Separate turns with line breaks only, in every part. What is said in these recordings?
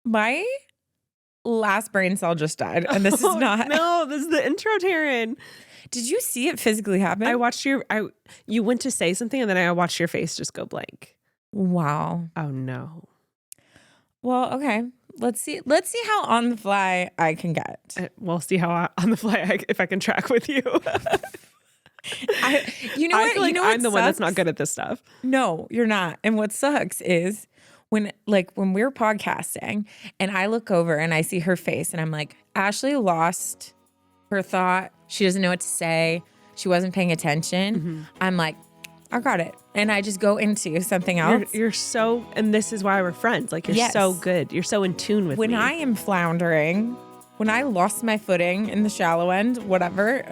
My last brain cell just died, and this is not.
No, this is the intro, Taryne.
Did you see it physically happen?
I watched you went to say something, and then I watched your face just go blank.
Wow.
Oh no.
Well, okay. Let's see how on the fly I can get.
We'll see how on the fly if I can track with you.
I feel like
I'm the one that's not good at this stuff.
No, you're not. And what sucks is when we're podcasting and I look over and I see her face and I'm like, Ashley lost her thought. She doesn't know what to say. She wasn't paying attention.
Mm-hmm.
I'm like, I got it. And I just go into something else.
You're so, and this is why we're friends. Like, you're so good. You're so in tune with me.
When I am floundering, when I lost my footing in the shallow end, whatever,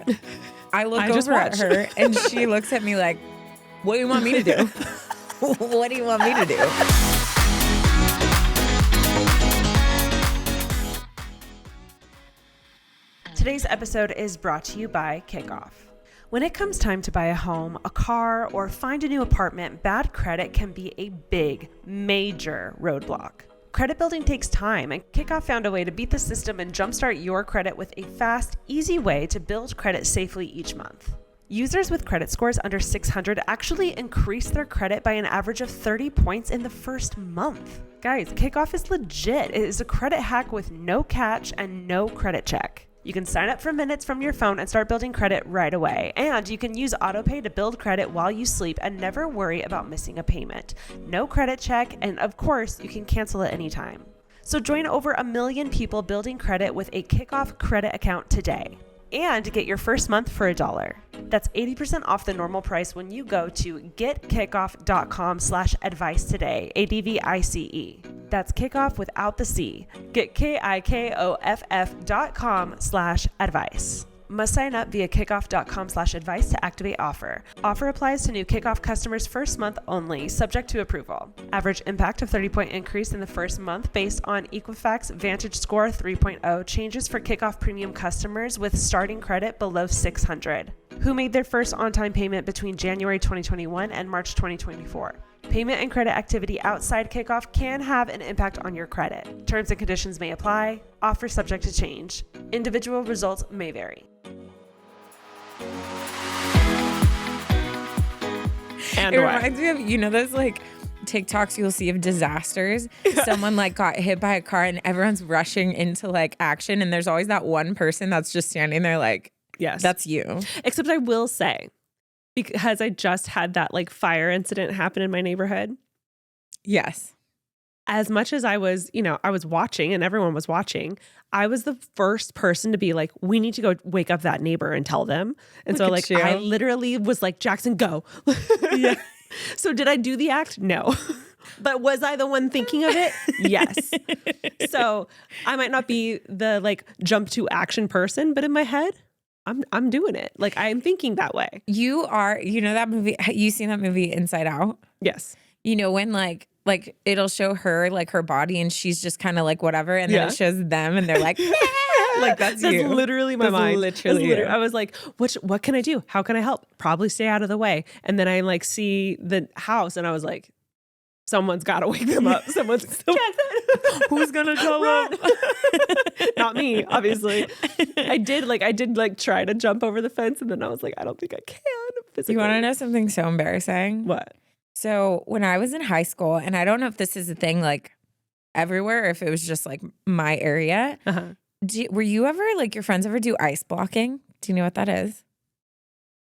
I look over at her and she looks at me like, what do you want me to do? What do you want me to do?
Today's episode is brought to you by Kickoff. When it comes time to buy a home, a car, or find a new apartment, bad credit can be a big, major roadblock. Credit building takes time, and Kickoff found a way to beat the system and jumpstart your credit with a fast, easy way to build credit safely each month. Users with credit scores under 600 actually increase their credit by an average of 30 points in the first month. Guys, Kickoff is legit. It is a credit hack with no catch and no credit check. You can sign up for minutes from your phone and start building credit right away. And you can use autopay to build credit while you sleep and never worry about missing a payment. No credit check, and of course, you can cancel at any time. So join over 1 million people building credit with a Kickoff credit account today. And get your first month for $1. That's 80% off the normal price when you go to getkickoff.com/advice today, ADVICE. That's kickoff without the C. Get KIKOFF.com/advice. Must sign up via kickoff.com/advice to activate offer. Offer applies to new Kickoff customers first month only, subject to approval. Average impact of 30-point increase in the first month based on Equifax Vantage Score 3.0 changes for Kickoff premium customers with starting credit below 600. Who made their first on-time payment between January 2021 and March 2024. Payment and credit activity outside Kickoff can have an impact on your credit. Terms and conditions may apply. Offer subject to change. Individual results may vary. And
it reminds me of, those like TikToks you'll see of disasters. Someone like got hit by a car and everyone's rushing into like action. And there's always that one person that's just standing there like, yes, that's you.
Except I will say, because I just had that like fire incident happen in my neighborhood.
Yes.
As much as I was, I was watching and everyone was watching, I was the first person to be like, we need to go wake up that neighbor and tell them. And so like, I literally was like, Jackson, go. Yeah. So did I do the act? No. But was I the one thinking of it? Yes. So I might not be the like jump to action person, but in my head, I'm doing it. Like I'm thinking that way.
You are, that movie, you seen that movie Inside Out?
Yes.
When like it'll show her like her body and she's just kind of like whatever. And then it shows them and they're like, like that's you.
That's literally my mind.
Literally.
I was like, what can I do? How can I help? Probably stay out of the way. And then I like see the house and I was like, someone's got to wake them up. Who's going to tell them? Not me, obviously. I did try to jump over the fence and then I was like, I don't think I can physically.
You want to know something so embarrassing?
What?
So when I was in high school, and I don't know if this is a thing like everywhere or if it was just like my area. Uh-huh. Were you ever like your friends ever do ice blocking? Do you know what that is?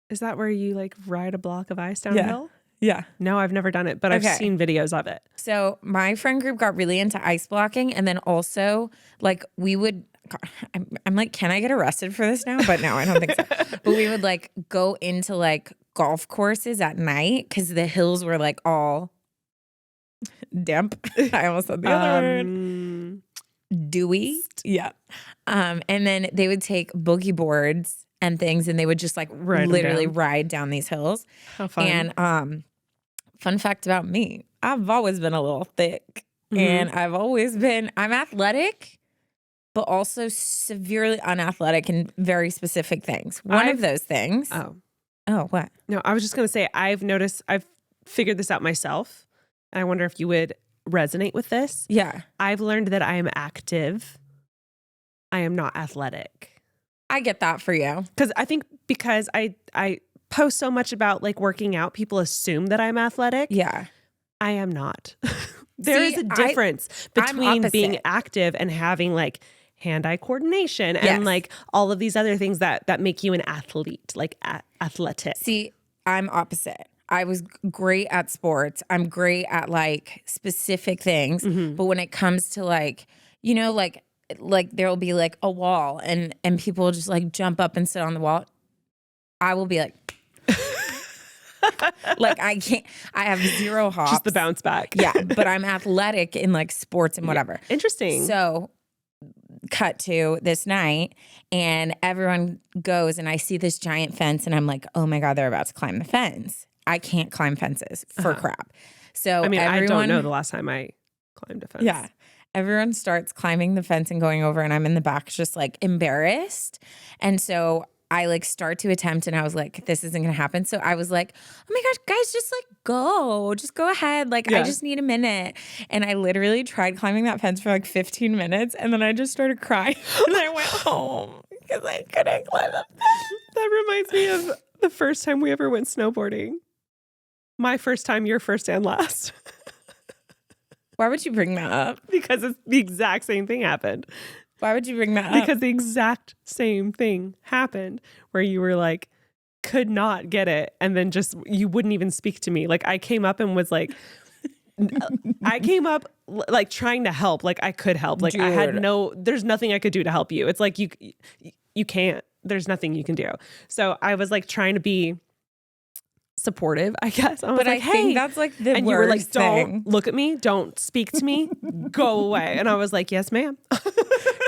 Is that where you like ride a block of ice downhill?
Yeah.
No, I've never done it, but I've seen videos of it.
So my friend group got really into ice blocking. And then also like we would, I'm like, can I get arrested for this now? But no, I don't think so. But we would like go into like golf courses at night because the hills were like all damp. I almost said the other word. Dewy. Yeah. And then they would take boogie boards and things and they would just like literally ride down these hills.
How fun.
And fun fact about me, I've always been a little thick and I'm athletic, but also severely unathletic in very specific things. One of those things. Oh, what?
No, I was just going to say, I've figured this out myself. And I wonder if you would resonate with this.
Yeah.
I've learned that I am active. I am not athletic.
I get that for you.
Because I post so much about like working out, people assume that I'm athletic.
Yeah.
I am not. There is a difference between being active and having like hand-eye coordination and like all of these other things that make you an athlete, like athletic.
See, I'm opposite. I was great at sports. I'm great at like specific things. But when it comes to like, you know, like there'll be like a wall and people will just like jump up and sit on the wall. I will be like, like I can't, I have zero hops.
Just the bounce back.
Yeah. But I'm athletic in like sports and whatever.
Yeah. Interesting.
So cut to this night and everyone goes and I see this giant fence and I'm like, oh my God, they're about to climb the fence. I can't climb fences for crap. So
I mean, I don't know the last time I climbed a fence.
Yeah. Everyone starts climbing the fence and going over and I'm in the back just like embarrassed. And so I like start to attempt and I was like, this isn't going to happen. So I was like, oh my gosh, guys, just go ahead. Like, I just need a minute. And I literally tried climbing that fence for like 15 minutes. And then I just started crying and I went home because I couldn't climb the fence.
That reminds me of the first time we ever went snowboarding. My first time, your first and last.
Why would you bring that up?
Because it's the exact same thing happened.
Why would you bring that up?
Because the exact same thing happened where you were like, could not get it. And then just, you wouldn't even speak to me. Like I came up and was like, like trying to help. Like I could help. Like I had there's nothing I could do to help you. It's like, you can't, there's nothing you can do. So I was like trying to be supportive, I guess. I was
but
like,
I think that's like the
and
worst
you were like, don't
thing.
look at me, don't speak to me, go away. And I was like, yes, ma'am.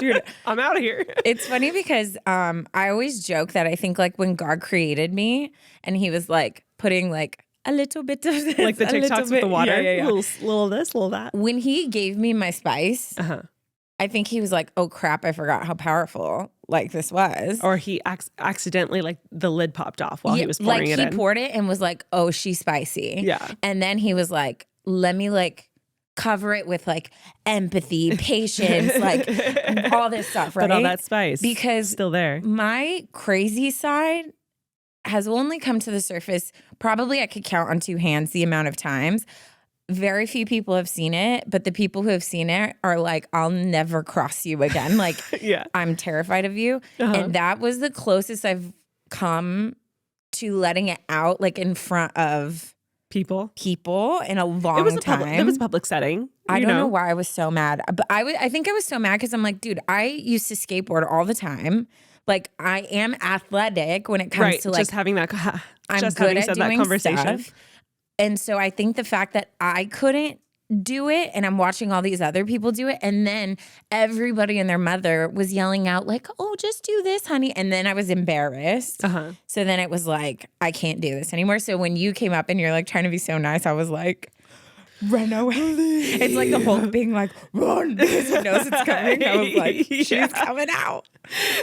Dude, I'm out of here.
It's funny because I always joke that I think like when God created me and he was like putting like a little bit of this,
like the TikToks with the water,
yeah.
Little this, little that.
When he gave me my spice, I think he was like, oh crap, I forgot how powerful like this was.
Or he accidentally like the lid popped off while he was pouring it in.
Like he poured it and was like, oh, she's spicy.
Yeah.
And then he was like, let me like cover it with like empathy, patience, like all this stuff, right?
But all that spice
because
still there.
My crazy side has only come to the surface. Probably I could count on two hands the amount of times. Very few people have seen it, but the people who have seen it are like, I'll never cross you again. Like, I'm terrified of you. And that was the closest I've come to letting it out, like in front of people in a long time.
It was a public setting.
I don't know why I was so mad, but I think I was so mad because I'm like, dude, I used to skateboard all the time. Like I am athletic when it comes to like
just having that.
I'm
just
good
having
at
said
doing
that conversation.
Stuff. And so I think the fact that I couldn't do it and I'm watching all these other people do it and then everybody and their mother was yelling out like, oh, just do this, honey. And then I was embarrassed. So then it was like, I can't do this anymore. So when you came up and you're like trying to be so nice, I was like, run away. It's like the Hulk being like, run, because he knows it's coming. I was like, she's coming out.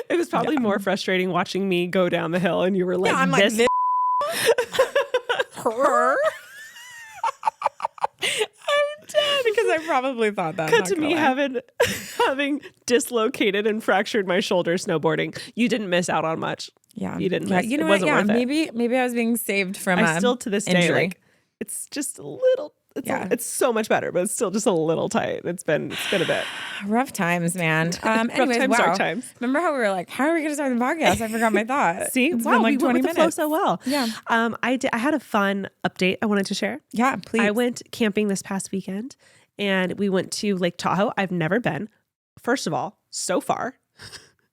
It was probably more frustrating watching me go down the hill and you were like,
I'm like, this her. I'm dead because I probably thought that.
Cut to me having dislocated and fractured my shoulder snowboarding. You didn't miss out on much.
Yeah,
you didn't. Miss.
You know
it
what?
wasn't worth it.
Maybe I was being saved from.
I still to this day
injury.
like it's just a little. It's so much better, but it's still just a little tight. It's been a bit
rough times, man. Anyways,
rough times, dark times.
Remember how we were like, how are we going to start the podcast? I forgot my thought.
See,
it's
wow,
been like
we
20
went with
minutes.
the flow so well.
Yeah.
I had a fun update I wanted to share.
Yeah, please.
I went camping this past weekend, and we went to Lake Tahoe. I've never been. First of all, so far.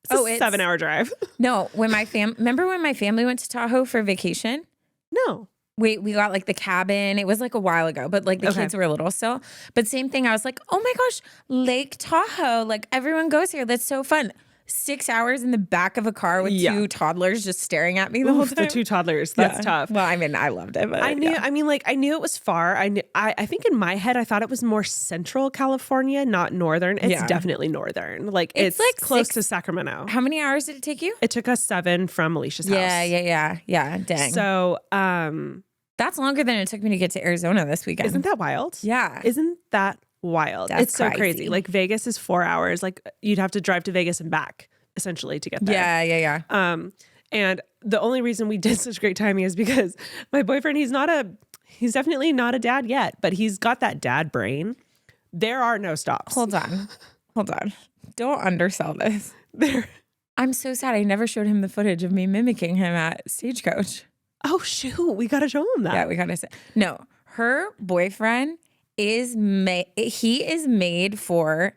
It's a 7-hour drive.
No, remember when my family went to Tahoe for vacation?
No.
We got like the cabin. It was like a while ago, but like the kids were little still. But same thing. I was like, oh my gosh, Lake Tahoe. Like everyone goes here. That's so fun. 6 hours in the back of a car with two toddlers just staring at me the whole time.
The two toddlers. That's tough.
Well, I mean, I loved it. But
I knew it was far. I think in my head, I thought it was more central California, not northern. It's definitely northern. Like it's like close to Sacramento.
How many hours did it take you?
It took us 7 from Alicia's house.
Yeah. Dang.
So,
that's longer than it took me to get to Arizona this weekend.
Isn't that wild?
Yeah.
Isn't that wild.
That's
It's so crazy.
crazy.
Like Vegas is 4 hours. Like you'd have to drive to Vegas and back essentially to get there.
Yeah.
And the only reason we did such great timing is because my boyfriend, he's definitely not a dad yet, but he's got that dad brain. There are no stops.
Hold on. Don't undersell this. I'm so sad. I never showed him the footage of me mimicking him at Stagecoach.
Oh, shoot. We got to show him that.
Yeah, we got to say. No, her boyfriend is made for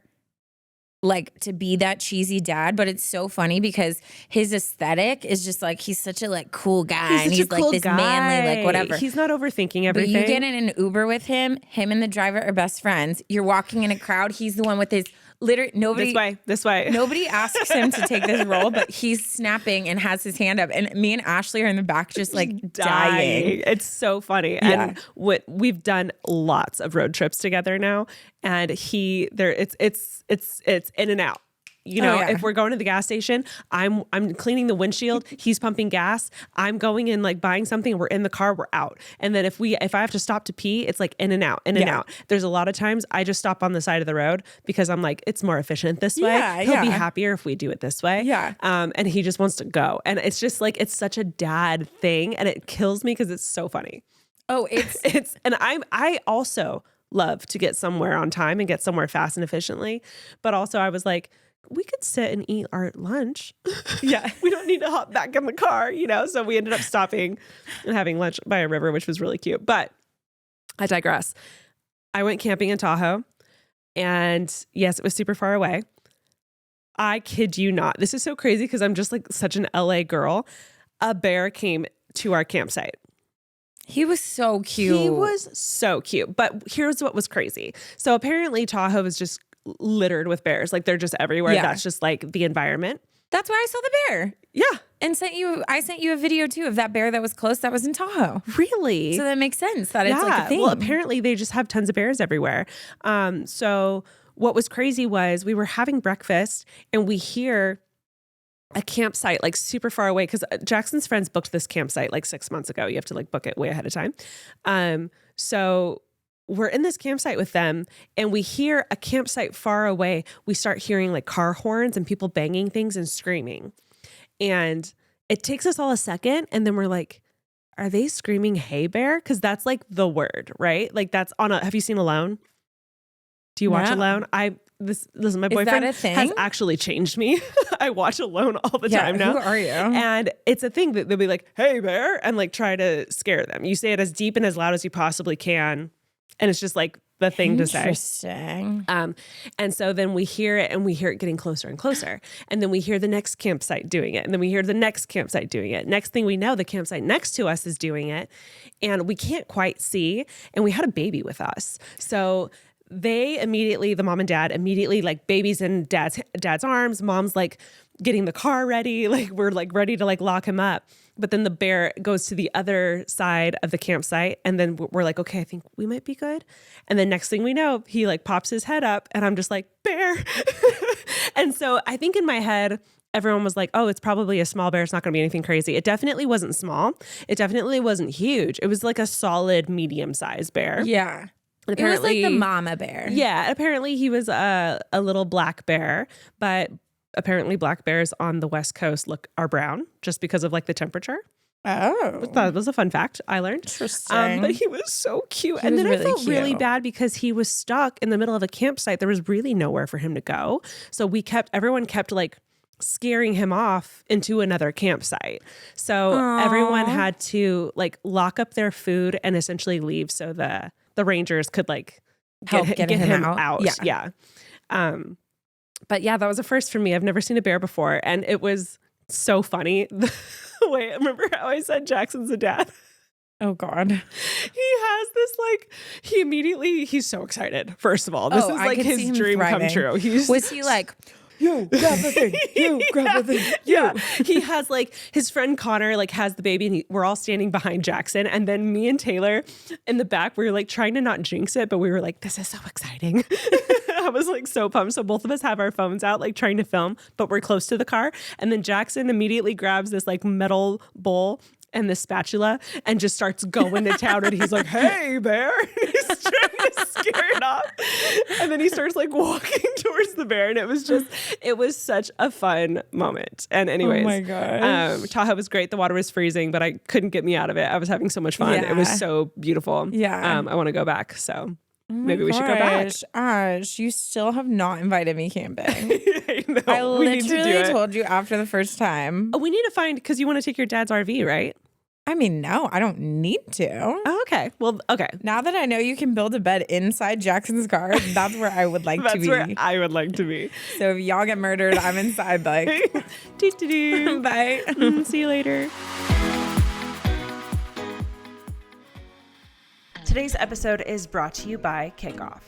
like to be that cheesy dad, but it's so funny because his aesthetic is just like he's such a like cool guy and he's like this manly like whatever.
He's not overthinking everything.
But you get in an Uber with him and the driver are best friends. You're walking in a crowd. He's the one with his nobody
this way.
Nobody asks him to take this role, but he's snapping and has his hand up. And me and Ashley are in the back just like dying.
It's so funny.
Yeah.
And we've done lots of road trips together now. And it's in and out. You know, if we're going to the gas station, I'm cleaning the windshield, he's pumping gas, I'm going in like buying something, we're in the car, we're out. And then if I have to stop to pee, it's like in and out. There's a lot of times I just stop on the side of the road because I'm like, it's more efficient this way. He'll be happier if we do it this way.
Yeah.
And he just wants to go. And it's just like, it's such a dad thing and it kills me because it's so funny.
Oh,
and I also love to get somewhere on time and get somewhere fast and efficiently. But also I was like, we could sit and eat our lunch.
Yeah.
We don't need to hop back in the car, you know? So we ended up stopping and having lunch by a river, which was really cute. But I digress. I went camping in Tahoe and yes, it was super far away. I kid you not. This is so crazy because I'm just like such an LA girl. A bear came to our campsite.
He was so cute.
But here's what was crazy. So apparently Tahoe is just littered with bears. Like they're just everywhere.
Yeah.
That's just like the environment.
That's where I saw the bear.
Yeah.
And I sent you a video too of that bear that was close that was in Tahoe.
Really?
So that makes sense that it's like a thing.
Well, apparently they just have tons of bears everywhere. So what was crazy was we were having breakfast and we hear a campsite like super far away because Jackson's friends booked this campsite like 6 months ago. You have to like book it way ahead of time. So we're in this campsite with them and we hear a campsite far away. We start hearing like car horns and people banging things and screaming. And it takes us all a second. And then we're like, are they screaming, "Hey bear"? Cause that's like the word, right? Like that's have you seen Alone? Do you watch Alone? Listen, my boyfriend has actually changed me. I watch Alone all the time now.
Who are you?
And it's a thing that they'll be like, "Hey bear," and like try to scare them. You say it as deep and as loud as you possibly can. And it's just like the thing to say.
Interesting.
And so then we hear it and we hear it getting closer and closer. And then we hear the next campsite doing it. And then we hear the next campsite doing it. Next thing we know, the campsite next to us is doing it. And we can't quite see. And we had a baby with us. So the mom and dad immediately like baby's in dad's arms. Mom's like getting the car ready. Like we're like ready to like lock him up. But then the bear goes to the other side of the campsite. And then we're like, okay, I think we might be good. And then next thing we know, he like pops his head up and I'm just like, bear. And so I think in my head, everyone was like, oh, it's probably a small bear. It's not going to be anything crazy. It definitely wasn't small. It definitely wasn't huge. It was like a solid medium-sized bear.
Yeah.
And
it was like the mama bear.
Yeah. Apparently he was a little black bear, but apparently black bears on the West Coast are brown just because of like the temperature.
Oh.
I thought it was a fun fact I learned.
Interesting.
But he was so cute. And then I felt really bad because he was stuck in the middle of a campsite. There was really nowhere for him to go. So everyone kept like scaring him off into another campsite. So everyone had to like lock up their food and essentially leave so the Rangers could like get him out. Yeah. But yeah, that was a first for me. I've never seen a bear before. And it was so funny. The way, remember how I said Jackson's a dad?
Oh God.
He has this like, he's so excited. First of all, this is like his dream come true.
Was he like, you grab the thing, grab the thing.
Yeah. He has like, his friend Connor like has the baby and we're all standing behind Jackson. And then me and Taylor in the back, we were like trying to not jinx it, but we were like, this is so exciting. I was like so pumped. So both of us have our phones out, like trying to film, but we're close to the car. And then Jackson immediately grabs this like metal bowl and the spatula and just starts going to town. And he's like, hey, bear. He's trying to scare it off. And then he starts like walking towards the bear. And it was such a fun moment. And anyways,
oh my gosh.
Tahoe was great. The water was freezing, but I couldn't get me out of it. I was having so much fun.
Yeah.
It was so beautiful.
Yeah.
I want to go back. So
Oh my
maybe we should go back.
Ash, you still have not invited me camping.
I know.
I
We need to do
literally
it.
told you after the first time.
We need to find, because you want to take your dad's RV, right?
I mean, no, I don't need to.
Oh, okay. Well, okay.
Now that I know you can build a bed inside Jackson's car, that's where I would like to be.
That's where I would like to be.
So if y'all get murdered, I'm inside like,
Doo-doo-doo.
bye.
See you later. Today's episode is brought to you by Kickoff.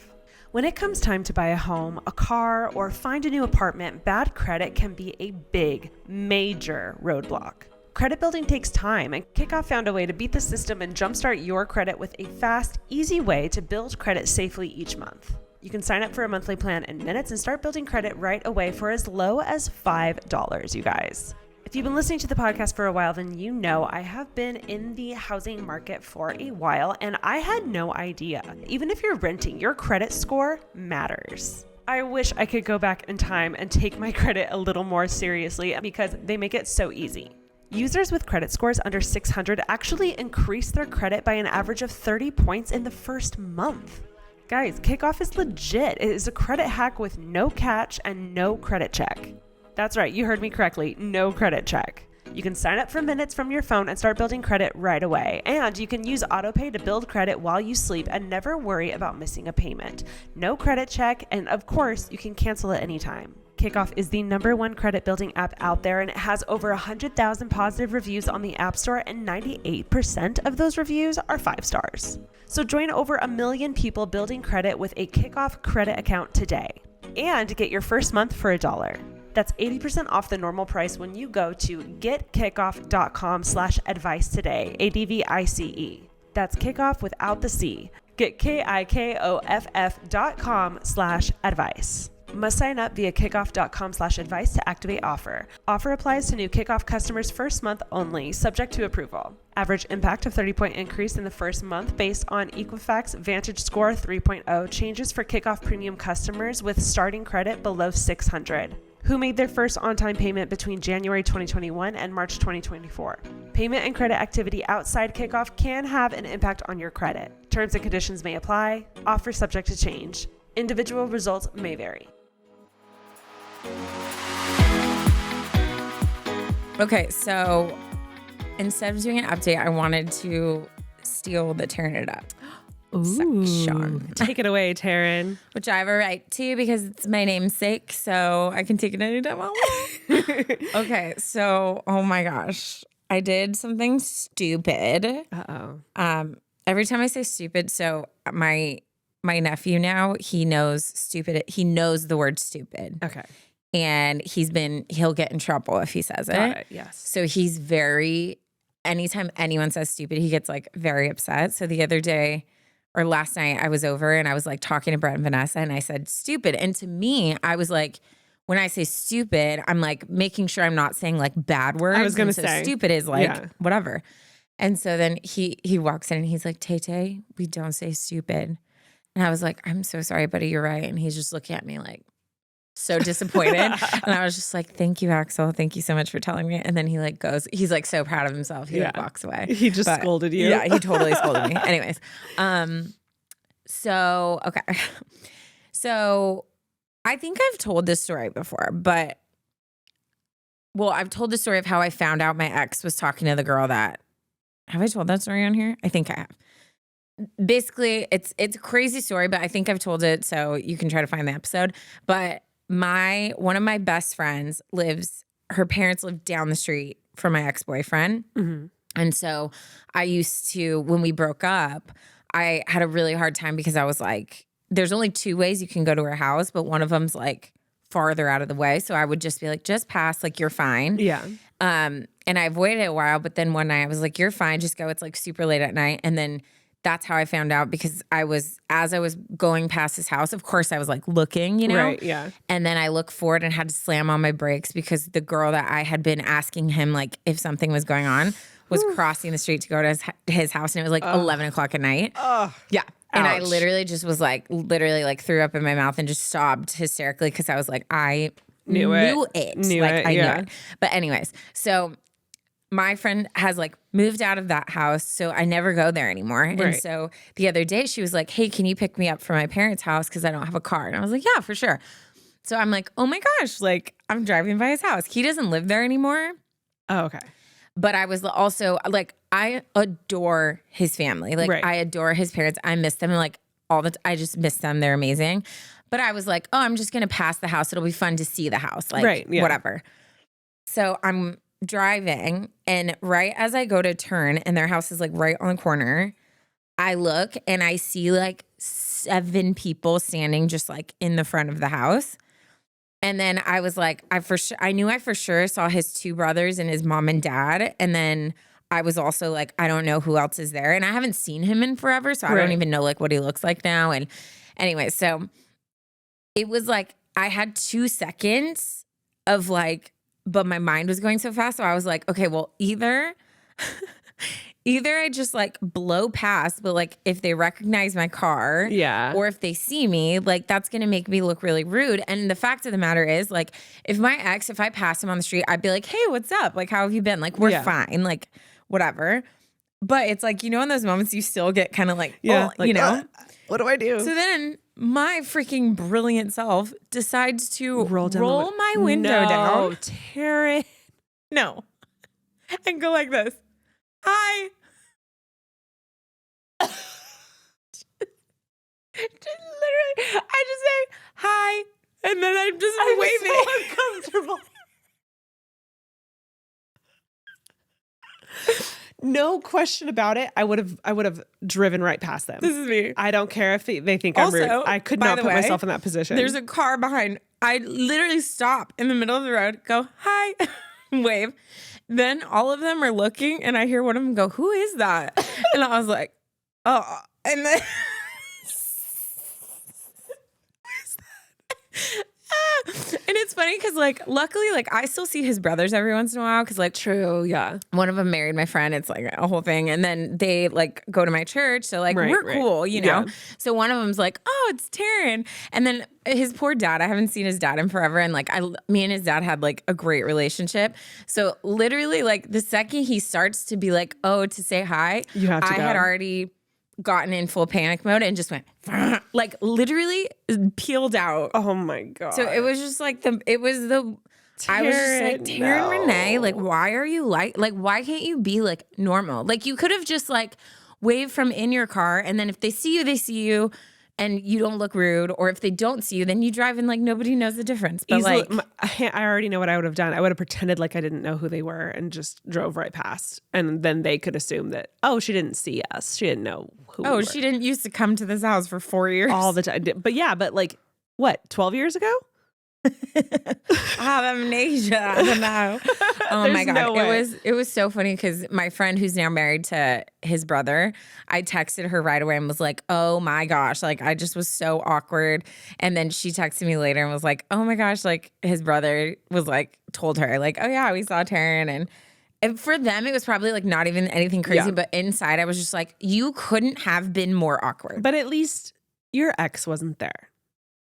When it comes time to buy a home, a car, or find a new apartment, bad credit can be a big, major roadblock. Credit building takes time, and Kickoff found a way to beat the system and jumpstart your credit with a fast, easy way to build credit safely each month. You can sign up for a monthly plan in minutes and start building credit right away for as low as $5, you guys. If you've been listening to the podcast for a while, then you know I have been in the housing market for a while, and I had no idea. Even if you're renting, your credit score matters. I wish I could go back in time and take my credit a little more seriously because they make it so easy. Users with credit scores under 600 actually increase their credit by an average of 30 points in the first month. Guys, Kickoff is legit. It is a credit hack with no catch and no credit check. That's right, you heard me correctly, no credit check. You can sign up for minutes from your phone and start building credit right away. And you can use autopay to build credit while you sleep and never worry about missing a payment. No credit check, and of course, you can cancel at any time. Kickoff is the #1 credit building app out there, and it has over 100,000 positive reviews on the App Store, and 98% of those reviews are 5 stars. So join over 1 million people building credit with a Kickoff credit account today. And get your first month for $1. That's 80% off the normal price when you go to getkickoff.com/advice today, ADVICE. That's kickoff without the C. Get KIKOFF.com/advice. Must sign up via kickoff.com/advice to activate offer. Offer applies to new Kickoff customers first month only, subject to approval. Average impact of 30-point increase in the first month based on Equifax Vantage Score 3.0 changes for Kickoff premium customers with starting credit below 600. Who made their first on-time payment between January 2021 and March 2024. Payment and credit activity outside Kickoff can have an impact on your credit. Terms and conditions may apply. Offer subject to change. Individual results may vary.
Okay, so instead of doing an update, I wanted to steal the Tearing It Up section.
Take it away, Taryne.
Which I have a right to because it's my namesake, so I can take it anytime I want. Okay, so, oh my gosh. I did something stupid.
Uh-oh.
Every time I say stupid, so my nephew now, he knows stupid. He knows the word stupid.
Okay.
And he'll get in trouble if he says
Got
it.
it. Yes.
So he's anytime anyone says stupid, he gets like very upset. So the other day or last night I was over and I was like talking to Brett and Vanessa and I said stupid. And to me, I was like, when I say stupid, I'm like making sure I'm not saying like bad words.
I was going to
so
say.
Stupid is like whatever. And so then he walks in and he's like, Tay, we don't say stupid. And I was like, I'm so sorry, buddy, you're right. And he's just looking at me like so disappointed. And I was just like, thank you, Axel. Thank you so much for telling me. And then he like goes, he's like so proud of himself. He like walks away.
He just scolded you.
Yeah, he totally scolded me. Anyways. So, okay. So I think I've told this story before, but I've told the story of how I found out my ex was talking to the girl have I told that story on here? I think I have. Basically, it's a crazy story, but I think I've told it, so you can try to find the episode. But one of my best friends her parents live down the street from my ex-boyfriend. Mm-hmm. And so I used to, when we broke up, I had a really hard time because I was like, there's only 2 ways you can go to her house, but one of them's like farther out of the way. So I would just be like, just pass, like you're fine.
Yeah.
And I avoided it a while, but then one night I was like, you're fine, just go. It's like super late at night. And then that's how I found out because as I was going past his house, of course I was like looking, you know?
Right, yeah.
And then I looked forward and had to slam on my brakes because the girl that I had been asking him like if something was going on was crossing the street to go to his house, and it was like 11 o'clock at night. Yeah. And I literally just was like, threw up in my mouth and just sobbed hysterically because I was like, I knew it. Knew it. But anyways, so my friend has like moved out of that house, so I never go there anymore. Right. And so the other day she was like, hey, can you pick me up from my parents' house because I don't have a car? And I was like, yeah, for sure. So I'm like, oh my gosh, like I'm driving by his house. He doesn't live there anymore.
Oh, okay.
But I was also like, I adore his family. Like I adore his parents. I miss them. And like I just miss them. They're amazing. But I was like, oh, I'm just going to pass the house. It'll be fun to see the house. Like whatever. So I'm driving, and right as I go to turn and their house is like right on the corner, I look and I see like 7 people standing just like in the front of the house. And then I was like, I knew I for sure saw his 2 brothers and his mom and dad. And then I was also like, I don't know who else is there. And I haven't seen him in forever, so I don't even know like what he looks like now. And anyway, so it was like I had 2 seconds of like, but my mind was going so fast. So I was like, okay, well, either I just like blow past, but like if they recognize my car, or if they see me, like that's gonna make me look really rude. And the fact of the matter is, like, if I pass him on the street, I'd be like, hey, what's up? Like, how have you been? Like, we're fine, like whatever. But it's like, in those moments you still get kind of like, what do I do? So then my freaking brilliant self decides to roll my window down.
Taryne.
No. And go like this. Hi. Just literally, I just say hi, and then I'm just waving.
So uncomfortable. No question about it. I would have driven right past them.
This is me.
I don't care if they think I'm rude. I could not put myself in that position.
There's a car behind. I literally stop in the middle of the road, go hi, wave. Then all of them are looking, and I hear one of them go, who is that? And I was like, oh. And then where's that? And it's funny because, like, luckily, like, I still see his brothers every once in a while because, like, one of them married my friend. It's like a whole thing. And then they, like, go to my church. So, like, we're cool, you know? So one of them's like, oh, it's Taryne. And then his poor dad, I haven't seen his dad in forever. And, like, me and his dad had, like, a great relationship. So literally, like, the second he starts to be like, oh, to say hi, I had already gotten in full panic mode and just went like literally peeled out.
Oh my God.
So it was just like I was just like, Taryne Renee, like, why are you like why can't you be like normal? Like, you could have just like waved from in your car, and then if they see you, they see you, and you don't look rude. Or if they don't see you, then you drive and like nobody knows the difference. But
like, I already know what I would have done. I would have pretended like I didn't know who they were and just drove right past. And then they could assume that, oh, she didn't see us. She didn't know who we were.
She didn't used to come to this house for 4 years.
All the time. But like, what, 12 years ago?
I have amnesia. I don't know. Oh my God.
No way.
It was so funny because my friend who's now married to his brother, I texted her right away and was like, oh my gosh, like I just was so awkward. And then she texted me later and was like, oh my gosh, like his brother was like, told her like, oh yeah, we saw Taryne. And for them, it was probably like not even anything crazy, but inside I was just like, you couldn't have been more awkward.
But at least your ex wasn't there.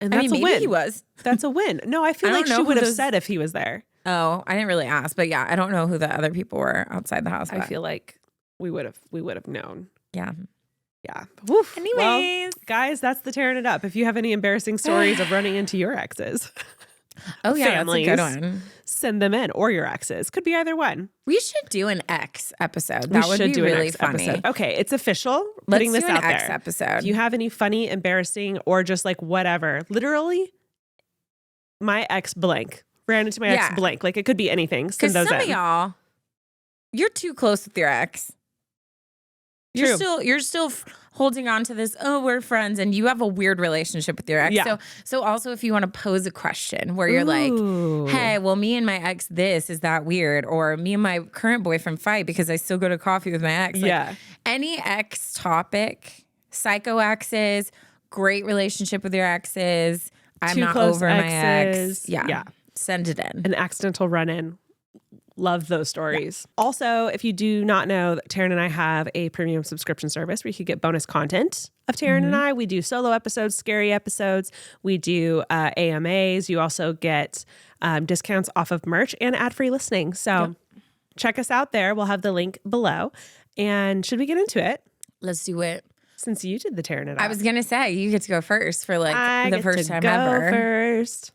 And that's a win.
Maybe he was.
That's a win. No, I feel like she would have said if he was there.
Oh, I didn't really ask, but yeah, I don't know who the other people were outside the house.
I feel like we would have known.
Yeah.
Yeah.
Woof. Anyways,
well, guys, that's the tearing it up. If you have any embarrassing stories of running into your exes,
families, that's a good one.
Send them in, or your exes. Could be either one.
We should do an ex episode. That would be really funny.
Episode. Okay, it's official.
Let's
putting this
do an
out
ex
there.
episode.
If you have any funny, embarrassing, or just like whatever, literally, my ex blank ran into my ex blank. Like, it could be anything. Send those in.
Because some of y'all, you're too close with your ex. You're still holding on to this, oh, we're friends, and you have a weird relationship with your ex.
Yeah.
So also if you want to pose a question where you're like, hey, well, me and my ex, is that weird? Or me and my current boyfriend fight because I still go to coffee with my ex. Like, any ex topic, psycho exes, great relationship with your exes, I'm not over my ex. Yeah. Send it in.
An accidental run-in. Love those stories. Yeah. Also, if you do not know, Taryne and I have a premium subscription service where you could get bonus content of Taryne and I. We do solo episodes, scary episodes. We do AMAs. You also get discounts off of merch and ad-free listening. So check us out there. We'll have the link below. And should we get into it?
Let's do it.
Since you did the Taryne it off.
I was going to say, you get to go first for like the first time ever.
First.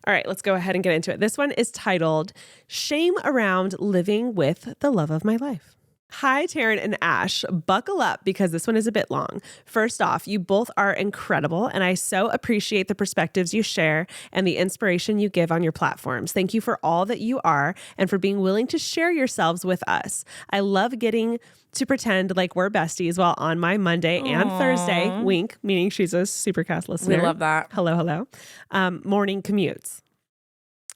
All right, let's go ahead and get into it. This one is titled Shame Around Living with the Love of My Life. Hi, Taryne and Ash. Buckle up because this one is a bit long. First off, you both are incredible, and I so appreciate the perspectives you share and the inspiration you give on your platforms. Thank you for all that you are and for being willing to share yourselves with us. I love getting to pretend like we're besties while on my Monday and Thursday, wink, meaning she's a Supercast listener.
We love that.
Hello. Morning commutes.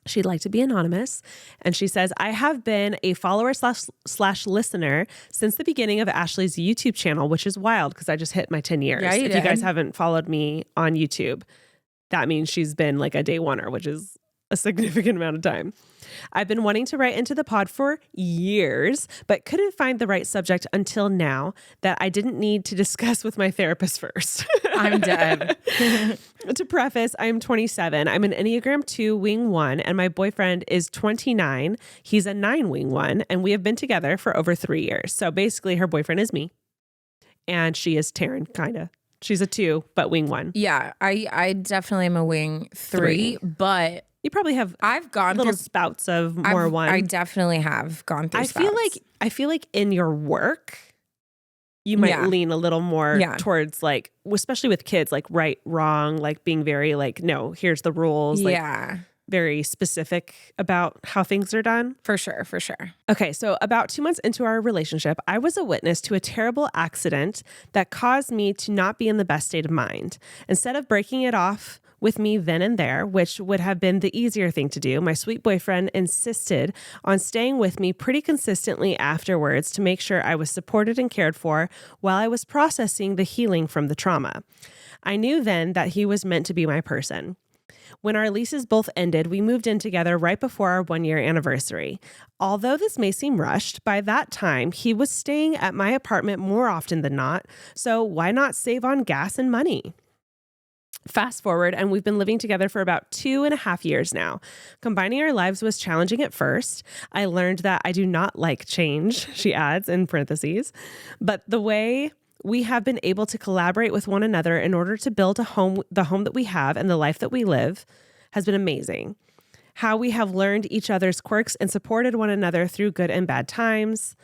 She'd like to be anonymous. And she says, I have been a follower slash listener since the beginning of Ashley's YouTube channel, which is wild because I just hit my 10 years.
Yeah,
if you guys haven't followed me on YouTube, that means she's been like a day oneer, which is a significant amount of time. I've been wanting to write into the pod for years, but couldn't find the right subject until now that I didn't need to discuss with my therapist first.
I'm dead.
To preface, I'm 27. I'm an Enneagram 2 wing 1, and my boyfriend is 29. He's a 9 wing 1, and we have been together for over 3 years. So basically, her boyfriend is me, and she is Taryne, kind of. She's a 2, but wing 1.
Yeah, I definitely am a wing 3, but
you probably have
I've gone
little
through
spouts of more 1.
I definitely have gone through spouts.
I feel like in your work, you might lean a little more towards like, especially with kids, like right, wrong, like being very like, no, here's the rules. Like, very specific about how things are done.
For sure.
Okay, so about 2 months into our relationship, I was a witness to a terrible accident that caused me to not be in the best state of mind. Instead of breaking it off with me then and there, which would have been the easier thing to do, my sweet boyfriend insisted on staying with me pretty consistently afterwards to make sure I was supported and cared for while I was processing the healing from the trauma. I knew then that he was meant to be my person. When our leases both ended, we moved in together right before our 1-year anniversary. Although this may seem rushed, by that time, he was staying at my apartment more often than not, so why not save on gas and money? Fast forward, and we've been living together for about 2.5 years now. Combining our lives was challenging at first. I learned that I do not like change, she adds in parentheses, but the way we have been able to collaborate with one another in order to build the home that we have and the life that we live has been amazing. How we have learned each other's quirks and supported one another through good and bad times.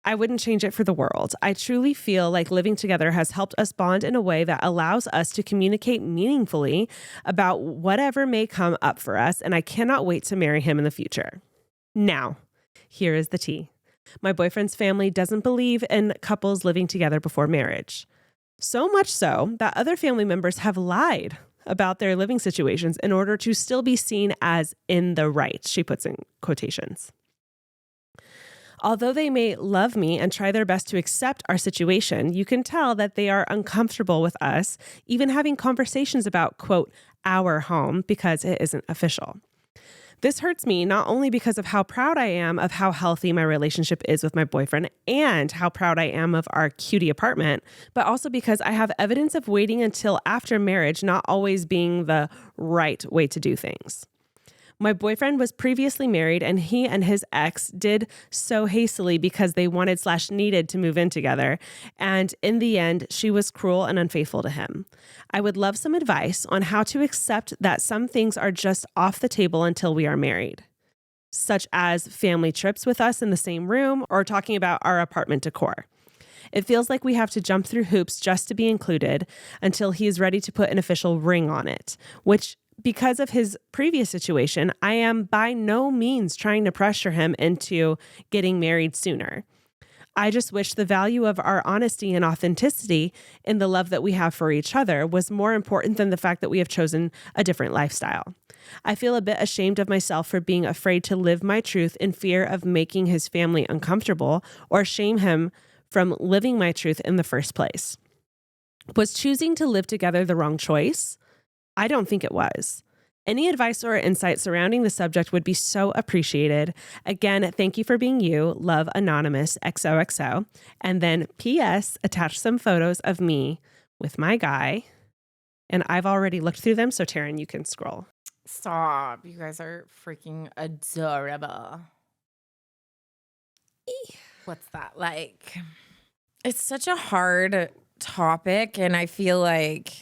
I wouldn't change it for the world. I truly feel like living together has helped us bond in a way that allows us to communicate meaningfully about whatever may come up for us, and I cannot wait to marry him in the future. Now, here is the tea. My boyfriend's family doesn't believe in couples living together before marriage. So much so that other family members have lied about their living situations in order to still be seen as in the right, she puts in quotations. Although they may love me and try their best to accept our situation, you can tell that they are uncomfortable with us even having conversations about, quote, our home because it isn't official. This hurts me not only because of how proud I am of how healthy my relationship is with my boyfriend and how proud I am of our cutie apartment, but also because I have evidence of waiting until after marriage not always being the right way to do things. My boyfriend was previously married, and he and his ex did so hastily because they wanted/needed to move in together. And in the end, she was cruel and unfaithful to him. I would love some advice on how to accept that some things are just off the table until we are married, such as family trips with us in the same room or talking about our apartment decor. It feels like we have to jump through hoops just to be included until he is ready to put an official ring on it, which because of his previous situation, I am by no means trying to pressure him into getting married sooner. I just wish the value of our honesty and authenticity in the love that we have for each other was more important than the fact that we have chosen a different lifestyle. I feel a bit ashamed of myself for being afraid to live my truth in fear of making his family uncomfortable or shame him from living my truth in the first place. Was choosing to live together the wrong choice? I don't think it was. Any advice or insight surrounding the subject would be so appreciated. Again, thank you for being you. Love, Anonymous, XOXO. And then P.S. attach some photos of me with my guy. And I've already looked through them, so Taryne, you can scroll.
Stop. You guys are freaking adorable. What's that like? It's such a hard topic, and I feel like,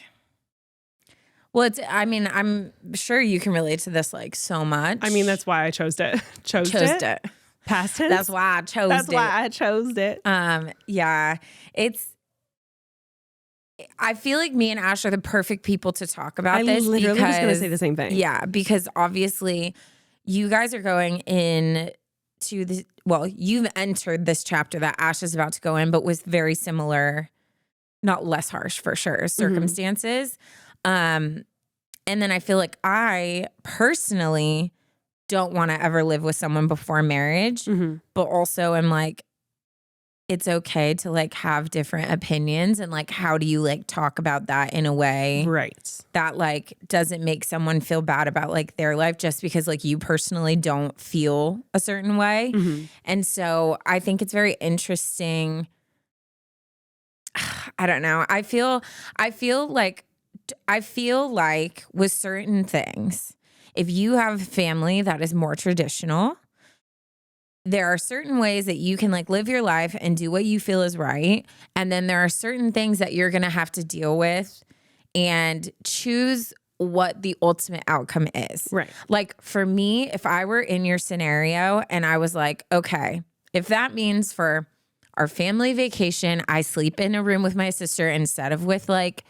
well, I'm sure you can relate to this like so much.
I mean, that's why I chose it. Chose it. Past tense.
That's why I chose it.
That's why I chose it.
Yeah. I feel like me and Ash are the perfect people to talk about this.
I literally was going to say the same thing.
Yeah, because obviously you guys are going in to the, well, you've entered this chapter that Ash is about to go in, but with very similar, not less harsh for sure, circumstances. And then I feel like I personally don't want to ever live with someone before marriage, but also am like, it's okay to like have different opinions, and like, how do you like talk about that in a way that like doesn't make someone feel bad about like their life just because like you personally don't feel a certain way. And so I think it's very interesting. I don't know. I feel like with certain things, if you have family that is more traditional, there are certain ways that you can like live your life and do what you feel is right. And then there are certain things that you're going to have to deal with and choose what the ultimate outcome is.
Right.
Like for me, if I were in your scenario and I was like, okay, if that means for our family vacation, I sleep in a room with my sister instead of with like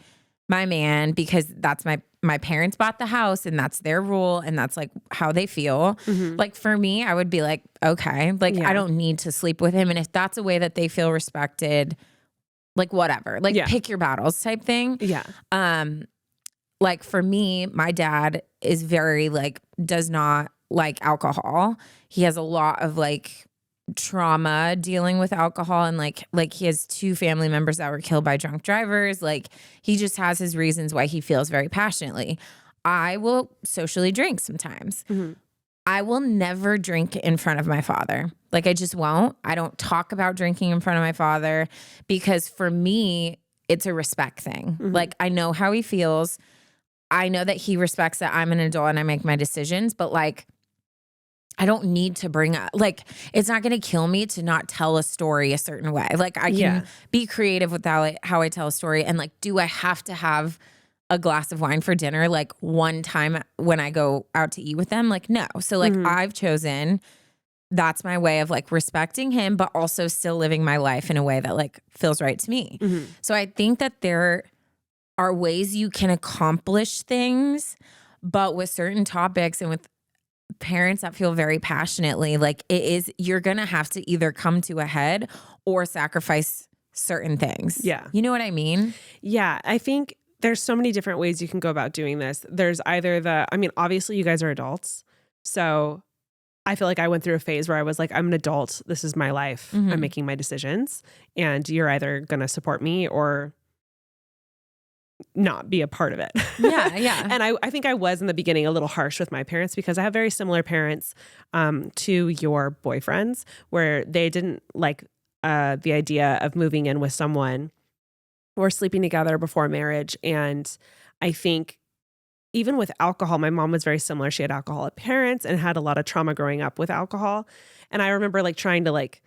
my man, because that's my parents bought the house and that's their rule and that's like how they feel. Like for me, I would be like, okay, like I don't need to sleep with him. And if that's a way that they feel respected, like whatever, like pick your battles type thing.
Yeah.
Like for me, my dad is very like, does not like alcohol. He has a lot of like trauma dealing with alcohol, and like he has 2 family members that were killed by drunk drivers. Like he just has his reasons why he feels very passionately. I will socially drink sometimes. I will never drink in front of my father. Like I just won't. I don't talk about drinking in front of my father because for me, it's a respect thing. Like I know how he feels. I know that he respects that I'm an adult and I make my decisions, but like I don't need to bring up, like, it's not going to kill me to not tell a story a certain way. Like I can be creative with how I tell a story. And like, do I have to have a glass of wine for dinner like one time when I go out to eat with them? Like, no. So like I've chosen, that's my way of like respecting him, but also still living my life in a way that like feels right to me. So I think that there are ways you can accomplish things, but with certain topics and with parents that feel very passionately, like you're gonna have to either come to a head or sacrifice certain things. Yeah. You know what I mean?
Yeah. I think there's so many different ways you can go about doing this. There's either obviously you guys are adults. So I feel like I went through a phase where I was like, I'm an adult. This is my life. I'm making my decisions. And you're either gonna support me or not be a part of it.
Yeah, yeah.
And I think I was in the beginning a little harsh with my parents because I have very similar parents to your boyfriends, where they didn't like the idea of moving in with someone or sleeping together before marriage. And I think even with alcohol, my mom was very similar. She had alcoholic parents and had a lot of trauma growing up with alcohol. And I remember like trying to like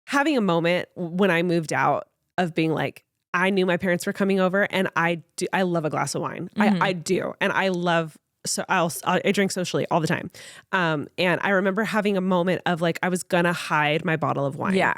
having a moment when I moved out of being like, I knew my parents were coming over, and I love a glass of wine. I do. And I love, so I drink socially all the time. And I remember having a moment of like, I was going to hide my bottle of wine.
Yeah.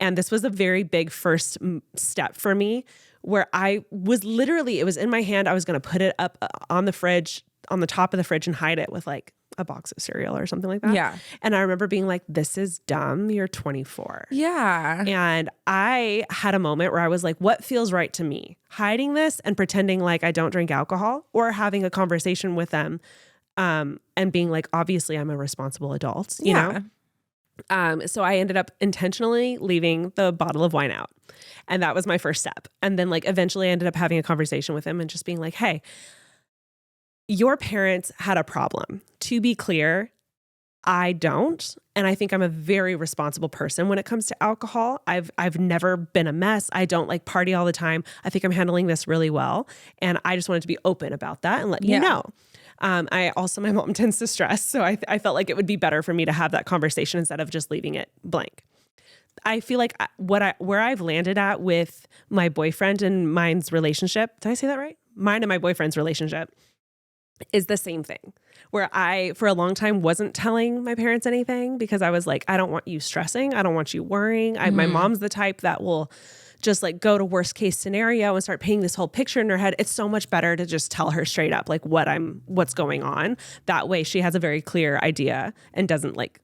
And this was a very big first step for me, where I was literally, it was in my hand. I was going to put it up on the fridge, on the top of the fridge, and hide it with like a box of cereal or something like that.
Yeah.
And I remember being like, this is dumb. You're 24.
Yeah.
And I had a moment where I was like, what feels right to me? Hiding this and pretending like I don't drink alcohol, or having a conversation with them and being like, obviously I'm a responsible adult, you know? So I ended up intentionally leaving the bottle of wine out. And that was my first step. And then like eventually I ended up having a conversation with him and just being like, hey, your parents had a problem. To be clear, I don't. And I think I'm a very responsible person when it comes to alcohol. I've never been a mess. I don't like party all the time. I think I'm handling this really well. And I just wanted to be open about that and let you know. My mom tends to stress. So I felt like it would be better for me to have that conversation instead of just leaving it blank. I feel like where I've landed at with my boyfriend and mine's relationship, did I say that right? Mine and my boyfriend's relationship is the same thing, where I, for a long time, wasn't telling my parents anything because I was like, I don't want you stressing. I don't want you worrying. My mom's the type that will just like go to worst case scenario and start painting this whole picture in her head. It's so much better to just tell her straight up, like what's going on. That way she has a very clear idea and doesn't like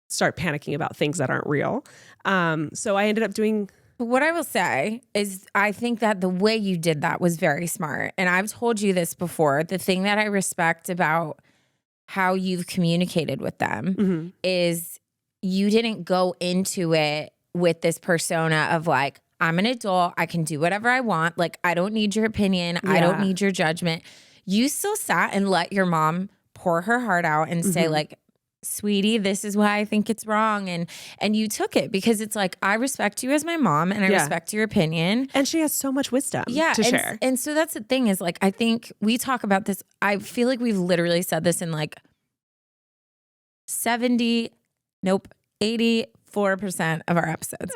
start panicking about things that aren't real. So I ended up doing...
What I will say is I think that the way you did that was very smart. And I've told you this before. The thing that I respect about how you've communicated with them is you didn't go into it with this persona of like, I'm an adult. I can do whatever I want. Like, I don't need your opinion. I don't need your judgment. You still sat and let your mom pour her heart out and say like, sweetie, this is why I think it's wrong. And you took it because it's like, I respect you as my mom and I respect your opinion.
And she has so much wisdom to share.
And so that's the thing is like, I think we talk about this. I feel like we've literally said this in like 84% of our episodes.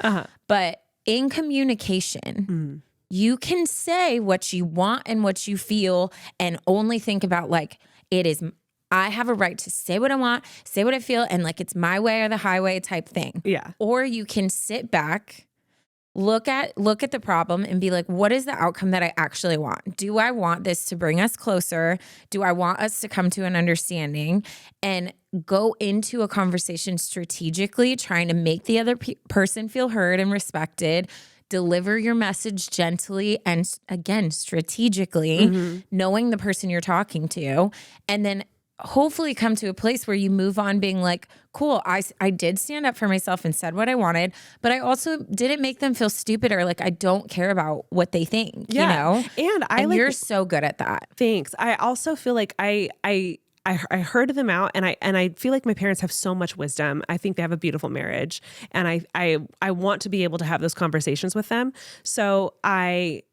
But in communication, you can say what you want and what you feel and only think about like, I have a right to say what I want, say what I feel, and like it's my way or the highway type thing.
Yeah.
Or you can sit back, look at the problem and be like, what is the outcome that I actually want? Do I want this to bring us closer? Do I want us to come to an understanding? And go into a conversation strategically, trying to make the other person feel heard and respected. Deliver your message gently and again, strategically, knowing the person you're talking to, and then hopefully come to a place where you move on being like, cool, I did stand up for myself and said what I wanted, but I also didn't make them feel stupid or like I don't care about what they think, you know? And you're so good at that.
Thanks. I also feel like I heard them out and I feel like my parents have so much wisdom. I think they have a beautiful marriage and I want to be able to have those conversations with them. So I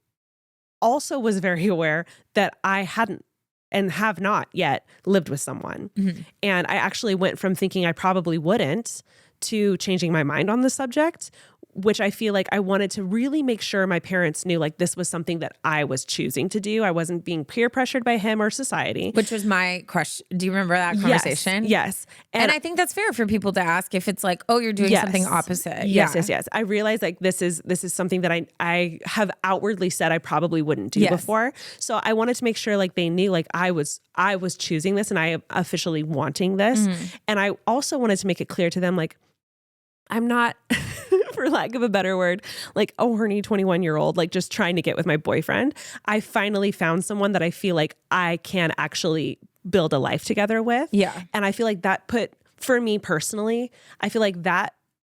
also was very aware that I hadn't and have not yet lived with someone. And I actually went from thinking I probably wouldn't to changing my mind on the subject, which I feel like I wanted to really make sure my parents knew like this was something that I was choosing to do. I wasn't being peer pressured by him or society.
Which was my question. Do you remember that conversation?
Yes.
And I think that's fair for people to ask if it's like, oh, you're doing something opposite.
Yes. I realized like this is something that I have outwardly said I probably wouldn't do before. So I wanted to make sure like they knew like I was choosing this and I am officially wanting this. And I also wanted to make it clear to them like I'm not for lack of a better word, like a horny 21-year-old, like just trying to get with my boyfriend. I finally found someone that I feel like I can actually build a life together with.
Yeah.
And I feel like that for me personally, I feel like that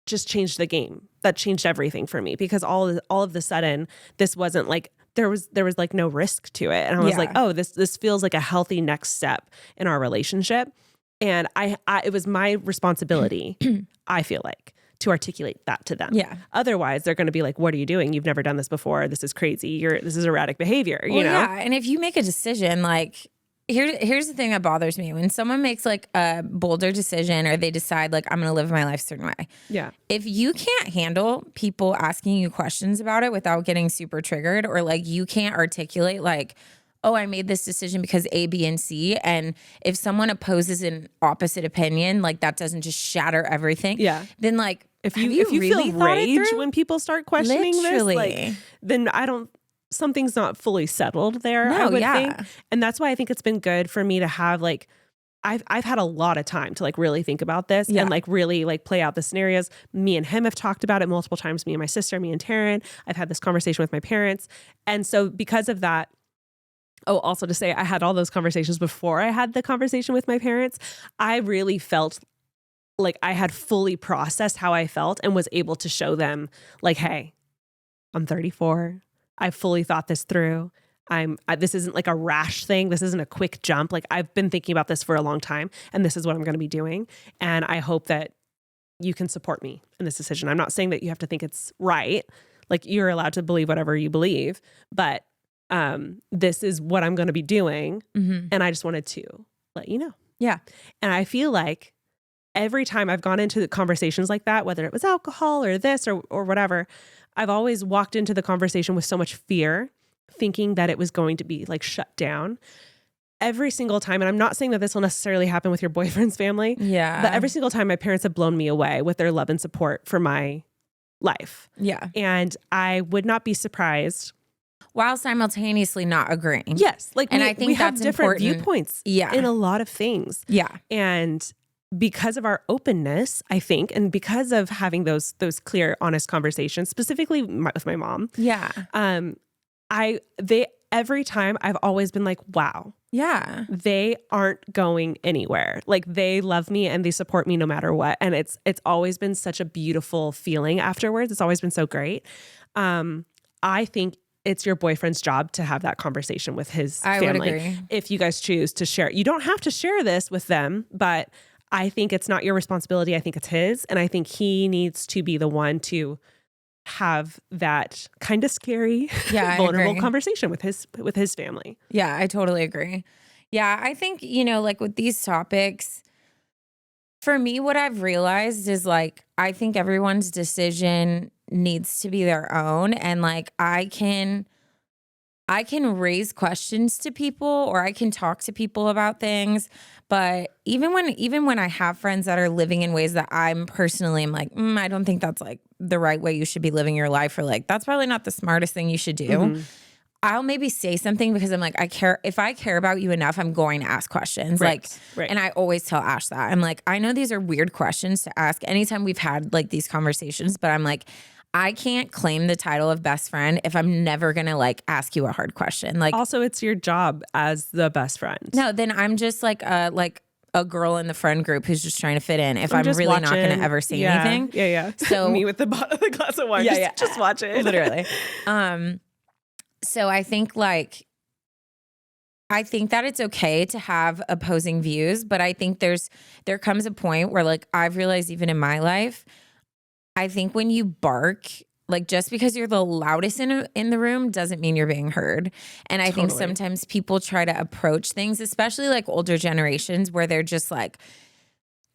just changed the game. That changed everything for me because all of the sudden, this wasn't like, there was like no risk to it. And I was like, oh, this feels like a healthy next step in our relationship. And it was my responsibility, I feel like, to articulate that to them.
Yeah.
Otherwise, they're going to be like, what are you doing? You've never done this before. This is crazy. This is erratic behavior, you know?
Yeah. And if you make a decision, like, here's the thing that bothers me. When someone makes like a bolder decision or they decide like, I'm going to live my life a certain way.
Yeah.
If you can't handle people asking you questions about it without getting super triggered, or like you can't articulate like, oh, I made this decision because A, B, and C. And if someone opposes an opposite opinion, like that doesn't just shatter everything.
Yeah.
Then like,
if you
really
feel rage when people start questioning this, like, then something's not fully settled there, I would think. And that's why I think it's been good for me to have like, I've had a lot of time to like really think about this and like really like play out the scenarios. Me and him have talked about it multiple times. Me and my sister, me and Taryne. I've had this conversation with my parents. And so because of that, also to say I had all those conversations before I had the conversation with my parents, I really felt like I had fully processed how I felt and was able to show them like, hey, I'm 34. I fully thought this through. This isn't like a rash thing. This isn't a quick jump. Like I've been thinking about this for a long time and this is what I'm going to be doing. And I hope that you can support me in this decision. I'm not saying that you have to think it's right. Like you're allowed to believe whatever you believe, but this is what I'm going to be doing.
Mm-hmm.
And I just wanted to let you know.
Yeah.
And I feel like every time I've gone into the conversations like that, whether it was alcohol or this or whatever, I've always walked into the conversation with so much fear, thinking that it was going to be like shut down every single time. And I'm not saying that this will necessarily happen with your boyfriend's family.
Yeah.
But every single time my parents have blown me away with their love and support for my life.
Yeah.
And I would not be surprised.
While simultaneously not agreeing.
Yes. Like,
and I think
we
that's
have different
important.
viewpoints
Yeah.
in a lot of things.
Yeah.
And because of our openness, I think, and because of having those clear, honest conversations, specifically with my mom.
Yeah.
Every time I've always been like, wow.
Yeah.
They aren't going anywhere. Like they love me and they support me no matter what. And it's always been such a beautiful feeling afterwards. It's always been so great. I think it's your boyfriend's job to have that conversation with his family. I would agree. If you guys choose to share, you don't have to share this with them, but I think it's not your responsibility. I think it's his. And I think he needs to be the one to have that kind of scary, vulnerable conversation with his family.
Yeah, I totally agree. Yeah, I think, like with these topics, for me, what I've realized is like, I think everyone's decision needs to be their own. And like, I can raise questions to people or I can talk to people about things. But even when I have friends that are living in ways that I'm like, I don't think that's like the right way you should be living your life, or like, that's probably not the smartest thing you should do. Mm-hmm. I'll maybe say something because I'm like, if I care about you enough, I'm going to ask questions. Right. And I always tell Ash that. I'm like, I know these are weird questions to ask anytime we've had like these conversations, but I'm like, I can't claim the title of best friend if I'm never going to like ask you a hard question. Like,
also it's your job as the best friend.
No, then I'm just like a girl in the friend group who's just trying to fit in. If I'm really
watching.
Not going to ever say anything.
Yeah.
So
me with the glass of wine. Just watch it.
Literally. So I think that it's okay to have opposing views, but I think there comes a point where like I've realized even in my life, I think when you bark, like just because you're the loudest in the room doesn't mean you're being heard. And I think sometimes people try to approach things, especially like older generations, where they're just like,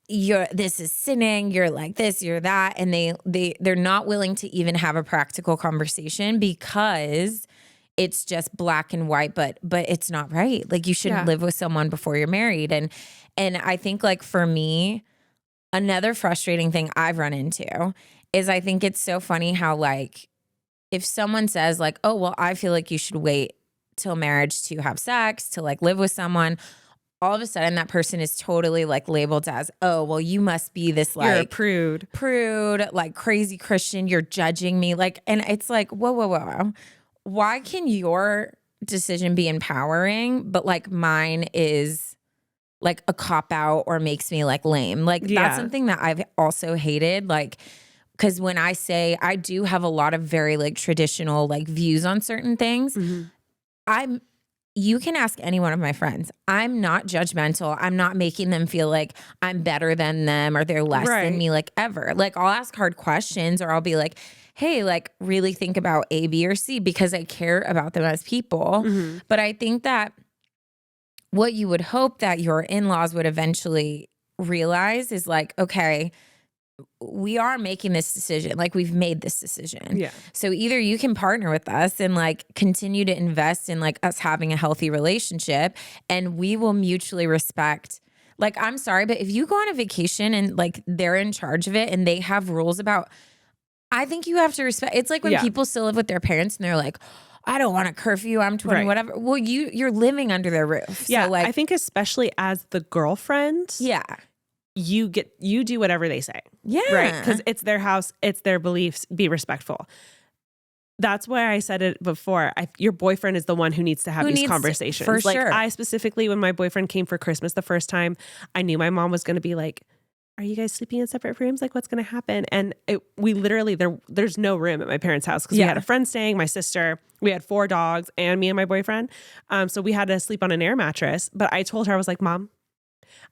this is sinning, you're like this, you're that. And they're not willing to even have a practical conversation because it's just black and white, but it's not right. Like you shouldn't live with someone before you're married. And I think like for me, another frustrating thing I've run into is I think it's so funny how like if someone says like, oh, well, I feel like you should wait till marriage to have sex, to like live with someone, all of a sudden that person is totally like labeled as, oh, well, you must be this like
you're a
prude, like crazy Christian, you're judging me. Like, and it's like, whoa. Why can your decision be empowering, but like mine is like a cop out or makes me like lame? Like that's something that I've also hated. Like, because when I say I do have a lot of very like traditional like views on certain things, you can ask any one of my friends. I'm not judgmental. I'm not making them feel like I'm better than them or they're less than me, like ever. Like I'll ask hard questions or I'll be like, hey, like really think about A, B, or C because I care about them as people. Mm-hmm. But I think that what you would hope that your in-laws would eventually realize is like, okay, we are making this decision. Like we've made this decision. Yeah. So either you can partner with us and like continue to invest in like us having a healthy relationship and we will mutually respect. Like, I'm sorry, but if you go on a vacation and like they're in charge of it and they have rules about, I think you have to respect. It's like when people still live with their parents and they're like, I don't want a curfew. I'm 20, whatever. Well, you're living under their roof.
Yeah.
So like,
I think especially as the girlfriend.
Yeah.
You do whatever they say.
Yeah.
Right. Because it's their house. It's their beliefs. Be respectful. That's why I said it before. Your boyfriend is the one who needs to have these conversations.
For
like
sure.
I specifically, when my boyfriend came for Christmas the first time, I knew my mom was going to be like, are you guys sleeping in separate rooms? Like, what's going to happen? And we literally, there's no room at my parents' house because we had a friend staying, my sister, we had 4 dogs, and me and my boyfriend. So we had to sleep on an air mattress. But I told her, I was like, Mom,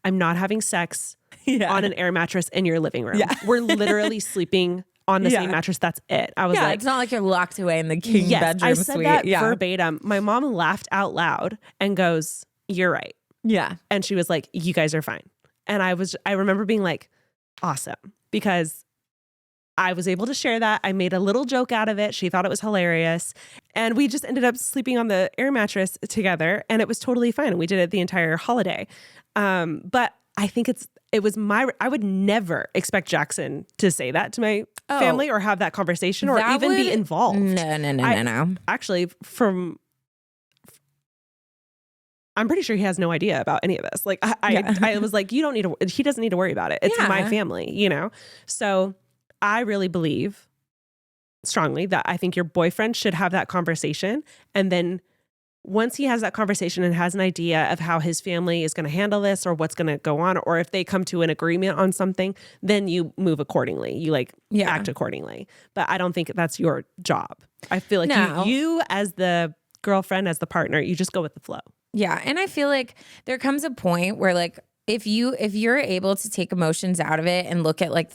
I'm not having sex on an air mattress in your living room. Yeah. We're literally sleeping on the same mattress. That's it. I was like,
it's not like you're locked away in the king bedroom
I said
suite.
that verbatim. My mom laughed out loud and goes, you're right.
Yeah.
And she was like, you guys are fine. And I remember being like, awesome, because I was able to share that. I made a little joke out of it. She thought it was hilarious. And we just ended up sleeping on the air mattress together, and it was totally fine. And we did it the entire holiday. But I think I would never expect Jackson to say that to my family or have that conversation or even be involved.
No.
Actually, I'm pretty sure he has no idea about any of this. Like I was like, he doesn't need to worry about it. It's my family, you know? So I really believe strongly that I think your boyfriend should have that conversation. And then once he has that conversation and has an idea of how his family is going to handle this or what's going to go on, or if they come to an agreement on something, then you move accordingly. You act accordingly. But I don't think that's your job. I feel like you as the girlfriend, as the partner, you just go with the flow.
Yeah. And I feel like there comes a point where like, if you're able to take emotions out of it and look at like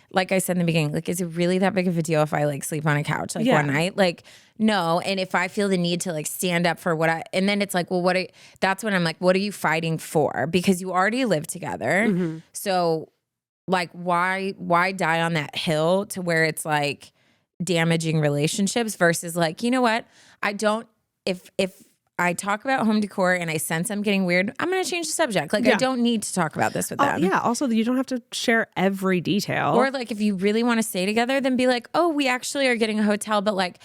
like I said in the beginning, like, is it really that big of a deal if I like sleep on a couch one night? Like, no. And if I feel the need to like stand up for and then it's like, well, that's when I'm like, what are you fighting for? Because you already live together. Mm-hmm. So like, why die on that hill to where it's like damaging relationships versus like, you know what? If I talk about home decor and I sense I'm getting weird, I'm going to change the subject. Like, I don't need to talk about this with them.
Yeah. Also, you don't have to share every detail.
Or like, if you really want to stay together, then be like, oh, we actually are getting a hotel, but like,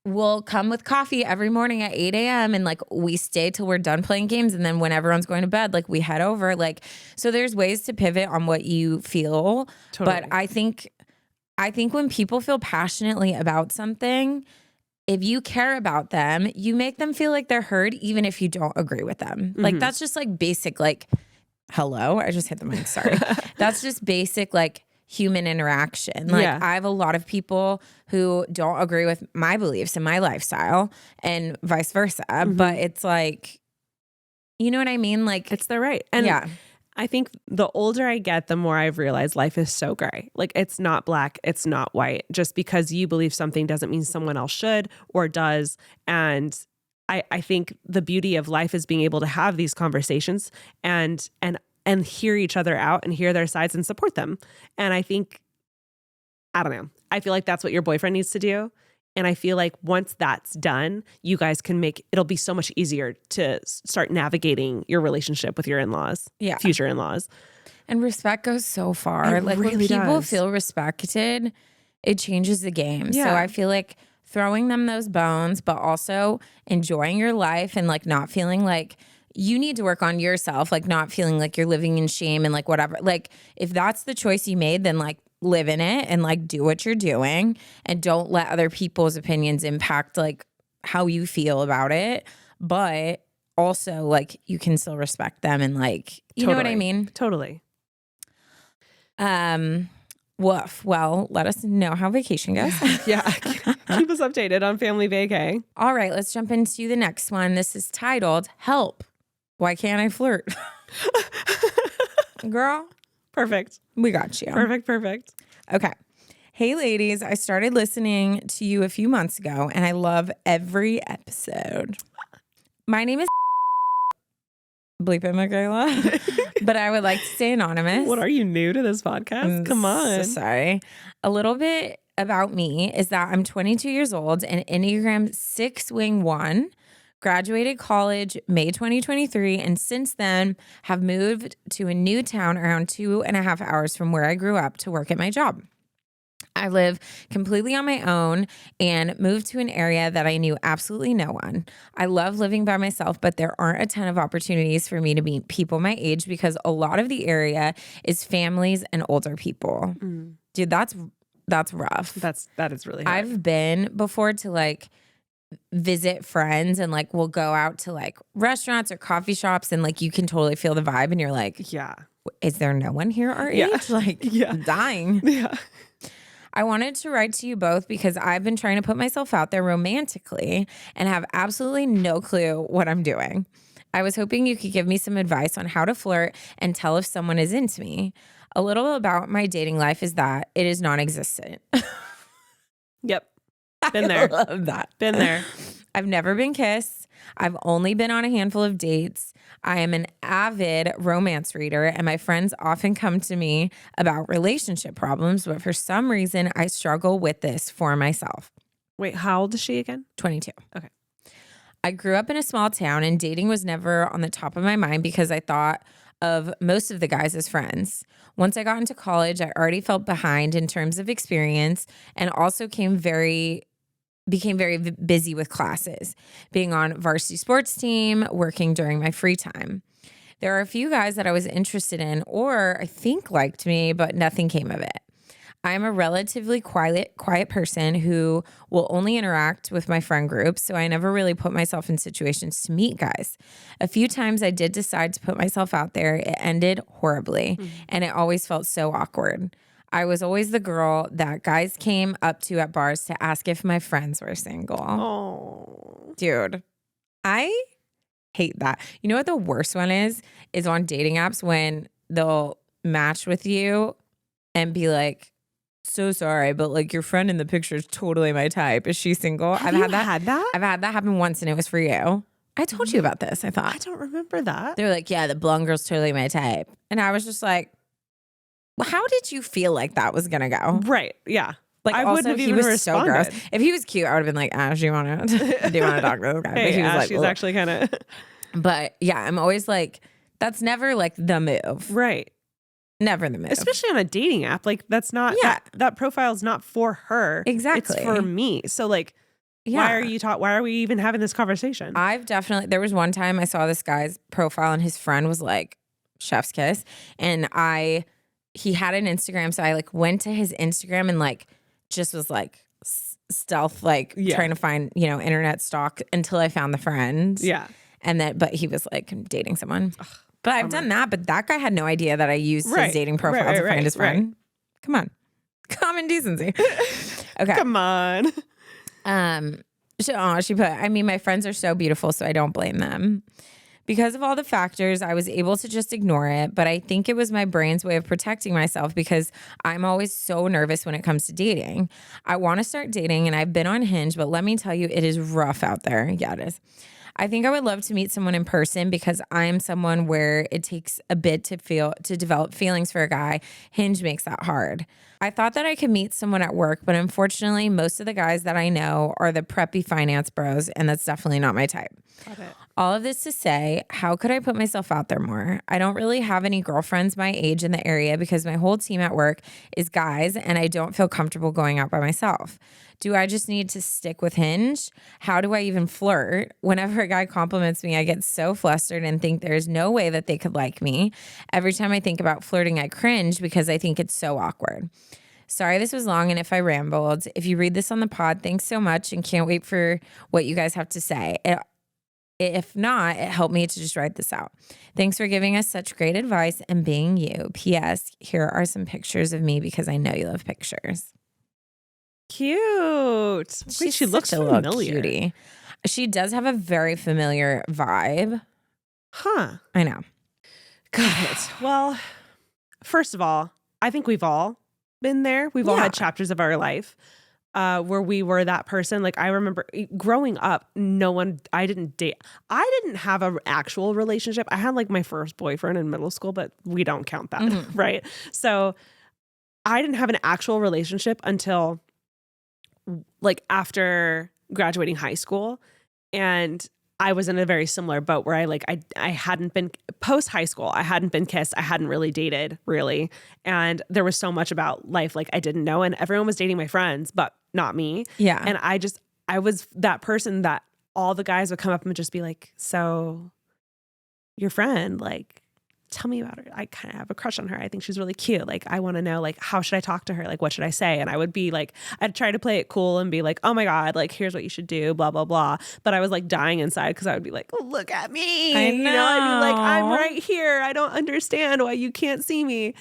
we'll come with coffee every morning at 8 a.m. and like, we stay till we're done playing games. And then when everyone's going to bed, like we head over. Like, so there's ways to pivot on what you feel. Totally. But I think when people feel passionately about something, if you care about them, you make them feel like they're heard, even if you don't agree with them. Mm-hmm. Like, that's just like basic, like, hello, I just hit the mic, sorry. That's just basic, like, human interaction. Like, I have a lot of people who don't agree with my beliefs and my lifestyle and vice versa. Mm-hmm. But it's like, you know what I mean? Like,
it's their right. And I think the older I get, the more I've realized life is so gray. Like, it's not black, it's not white. Just because you believe something doesn't mean someone else should or does. And I think the beauty of life is being able to have these conversations and hear each other out and hear their sides and support them. And I think, I don't know, I feel like that's what your boyfriend needs to do. And I feel like once that's done, you guys can it'll be so much easier to start navigating your relationship with your in-laws, future in-laws.
And respect goes so far. Like, really, when people feel respected, it changes the game. Yeah. So I feel like throwing them those bones, but also enjoying your life and like not feeling like you need to work on yourself, like not feeling like you're living in shame and like whatever. Like, if that's the choice you made, then like live in it and like do what you're doing and don't let other people's opinions impact like how you feel about it. But also like you can still respect them and like, you know what I mean?
Totally.
Woof. Well, let us know how vacation goes.
Yeah. Keep us updated on family vacay.
All right, let's jump into the next one. This is titled, Help. Why Can't I Flirt? Girl.
Perfect.
We got you.
Perfect.
Okay. Hey, ladies, I started listening to you a few months ago, and I love every episode. My name is bleep it, Michaela, but I would like to stay anonymous.
What, are you new to this podcast? Come on.
So sorry. A little bit about me is that I'm 22 years old and Enneagram 6 Wing 1. Graduated college May 2023, and since then have moved to a new town around 2.5 hours from where I grew up to work at my job. I live completely on my own and moved to an area that I knew absolutely no one. I love living by myself, but there aren't a ton of opportunities for me to meet people my age because a lot of the area is families and older people. Mm. Dude, that's rough.
That is really hard.
I've been before to like visit friends and like we'll go out to like restaurants or coffee shops and like you can totally feel the vibe and you're like,
yeah,
is there no one here our age? Like, I'm dying.
Yeah.
I wanted to write to you both because I've been trying to put myself out there romantically and have absolutely no clue what I'm doing. I was hoping you could give me some advice on how to flirt and tell if someone is into me. A little about my dating life is that it is non-existent.
Yep. Been there.
I love that.
Been there.
I've never been kissed. I've only been on a handful of dates. I am an avid romance reader, and my friends often come to me about relationship problems, but for some reason, I struggle with this for myself.
Wait, how old is she again?
22.
Okay.
I grew up in a small town, and dating was never on the top of my mind because I thought of most of the guys as friends. Once I got into college, I already felt behind in terms of experience and also became very busy with classes, being on varsity sports team, working during my free time. There are a few guys that I was interested in or I think liked me, but nothing came of it. I am a relatively quiet person who will only interact with my friend group, so I never really put myself in situations to meet guys. A few times I did decide to put myself out there. It ended horribly, and it always felt so awkward. I was always the girl that guys came up to at bars to ask if my friends were single.
Oh.
Dude, I hate that. You know what the worst one is on dating apps when they'll match with you and be like, so sorry, but like your friend in the picture is totally my type. Is she single?
Have you had that?
I've had that happen once and it was for you. I told you about this, I
I
thought.
don't remember that.
They're like, yeah, the blonde girl's totally my type. And I was just like, well, how did you feel like that was going to go?
Right. Yeah.
Like,
I
also,
wouldn't have
he
even
was
responded.
so gross. If he was cute, I would have been like, Ash, do you want to talk to this guy?
Hey,
but he was
Ash,
like,
she's
ugh.
actually kind of
But yeah, I'm always like, that's never like the move.
right.
Never the move.
Especially on a dating app. Like that's not, that profile is not for her.
Exactly.
It's for me. So like, why are we even having this conversation?
There was one time I saw this guy's profile and his friend was like, chef's kiss. And he had an Instagram. So I like went to his Instagram and like, just was like stealth, like trying to find, internet stalk until I found the friend.
Yeah.
And then, but he was like dating someone. But I've done that. But that guy had no idea that I used his dating profile to find his friend. Right. Come on. Common decency. Okay.
Come on.
She put, I mean, my friends are so beautiful, so I don't blame them. Because of all the factors, I was able to just ignore it. But I think it was my brain's way of protecting myself because I'm always so nervous when it comes to dating. I want to start dating and I've been on Hinge, but let me tell you, it is rough out there. Yeah, it is. I think I would love to meet someone in person because I am someone where it takes a bit to develop feelings for a guy. Hinge makes that hard. I thought that I could meet someone at work, but unfortunately, most of the guys that I know are the preppy finance bros, and that's definitely not my type.
Got it.
All of this to say, how could I put myself out there more? I don't really have any girlfriends my age in the area because my whole team at work is guys, and I don't feel comfortable going out by myself. Do I just need to stick with Hinge? How do I even flirt? Whenever a guy compliments me, I get so flustered and think there's no way that they could like me. Every time I think about flirting, I cringe because I think it's so awkward. Sorry this was long and if I rambled. If you read this on the pod, thanks so much and can't wait for what you guys have to say. If not, it helped me to just write this out. Thanks for giving us such great advice and being you. P.S. Here are some pictures of me because I know you love pictures.
Cute. Wait, she looks familiar.
Cutie. She does have a very familiar vibe.
Huh.
I know.
Got it. Well, first of all, I think we've all been there. We've all had chapters of our life where we were that person. Like I remember growing up, I didn't date. I didn't have an actual relationship. I had like my first boyfriend in middle school, but we don't count that, right? So I didn't have an actual relationship until like after graduating high school. And I was in a very similar boat where I hadn't been post high school. I hadn't been kissed. I hadn't really dated really. And there was so much about life like I didn't know. And everyone was dating my friends, but not me.
Yeah.
And I was that person that all the guys would come up and just be like, so your friend, like, tell me about her. I kind of have a crush on her. I think she's really cute. Like, I want to know, like, how should I talk to her? Like, what should I say? And I would be like, I'd try to play it cool and be like, oh my God, like, here's what you should do, blah, blah, blah. But I was like dying inside because I would be like, oh, look at me.
I know.
You know, I'd be like, I'm right here. I don't understand why you can't see me.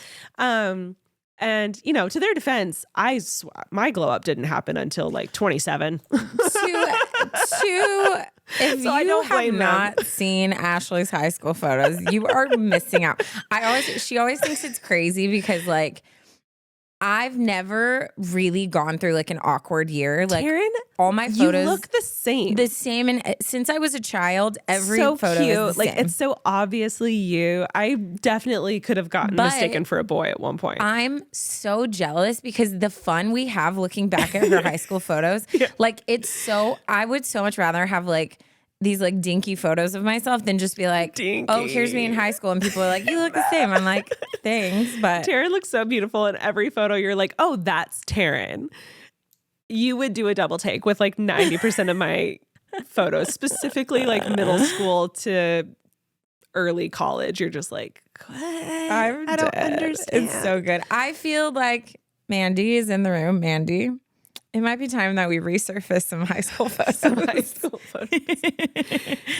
And, you know, to their defense, my glow up didn't happen until like 27.
If
So I
you
don't
have
blame
not seen Ashley's high school photos, you are missing out. She always thinks it's crazy because like I've never really gone through like an awkward year. Like
Taryne,
all my photos
you look the same.
And since I was a child, every
so
photo
cute.
is the
Like
same.
it's so obviously you. I definitely could have gotten mistaken for a boy at one point.
I'm so jealous because the fun we have looking back at her high school photos, like I would so much rather have like these like dinky photos of myself than just be like,
dinky.
Oh, here's me in high school. And people are like, you look the same. I'm like, thanks. But
Taryne looks so beautiful in every photo. You're like, oh, that's Taryne. You would do a double take with like 90% of my photos, specifically like middle school to early college. You're just like, what? I don't understand.
It's so good. I feel like Mandy is in the room. Mandy, it might be time that we resurface some high school photos.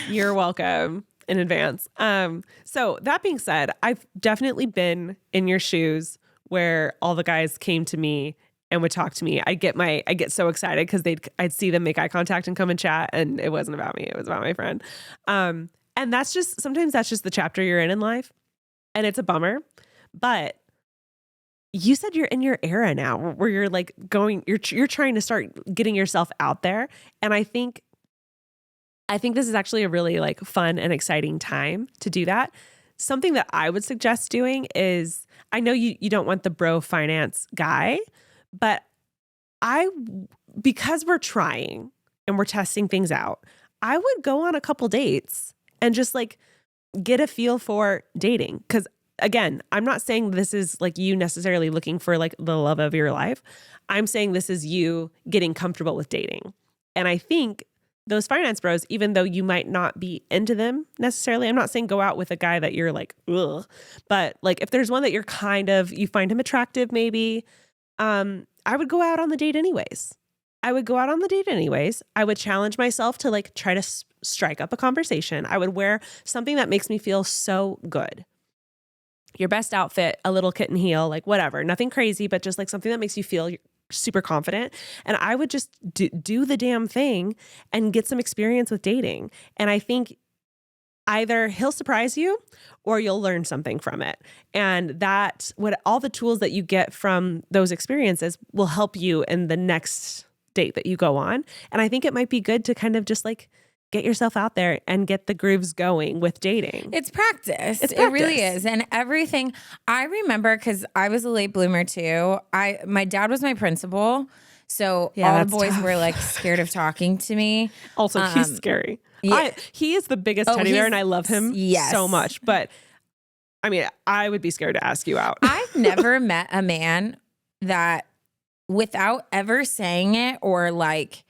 You're welcome in advance. So that being said, I've definitely been in your shoes where all the guys came to me and would talk to me. I get so excited because I'd see them make eye contact and come and chat, and it wasn't about me. It was about my friend. And sometimes that's just the chapter you're in life, and it's a bummer. But you said you're in your era now where you're like you're trying to start getting yourself out there. And I think this is actually a really like fun and exciting time to do that. Something that I would suggest doing is, I know you don't want the bro finance guy, but because we're trying and we're testing things out, I would go on a couple dates and just like get a feel for dating. 'Cause again, I'm not saying this is like you necessarily looking for like the love of your life. I'm saying this is you getting comfortable with dating. And I think those finance bros, even though you might not be into them necessarily, I'm not saying go out with a guy that you're like, ugh, but like if there's one that you find him attractive, maybe, I would go out on the date anyways. I would challenge myself to like try to strike up a conversation. I would wear something that makes me feel so good. Your best outfit, a little kitten heel, like whatever, nothing crazy, but just like something that makes you feel super confident. And I would just do the damn thing and get some experience with dating. And I think either he'll surprise you or you'll learn something from it. And all the tools that you get from those experiences will help you in the next date that you go on. And I think it might be good to kind of just like get yourself out there and get the grooves going with dating.
It's practice. It really is. And everything, I remember because I was a late bloomer too. My dad was my principal. So all the boys were like scared of talking to me.
Also, he's scary. Yeah. He is the biggest teddy bear and I love him so much. But I mean, I would be scared to ask you out.
I've never met a man that without ever saying it or like,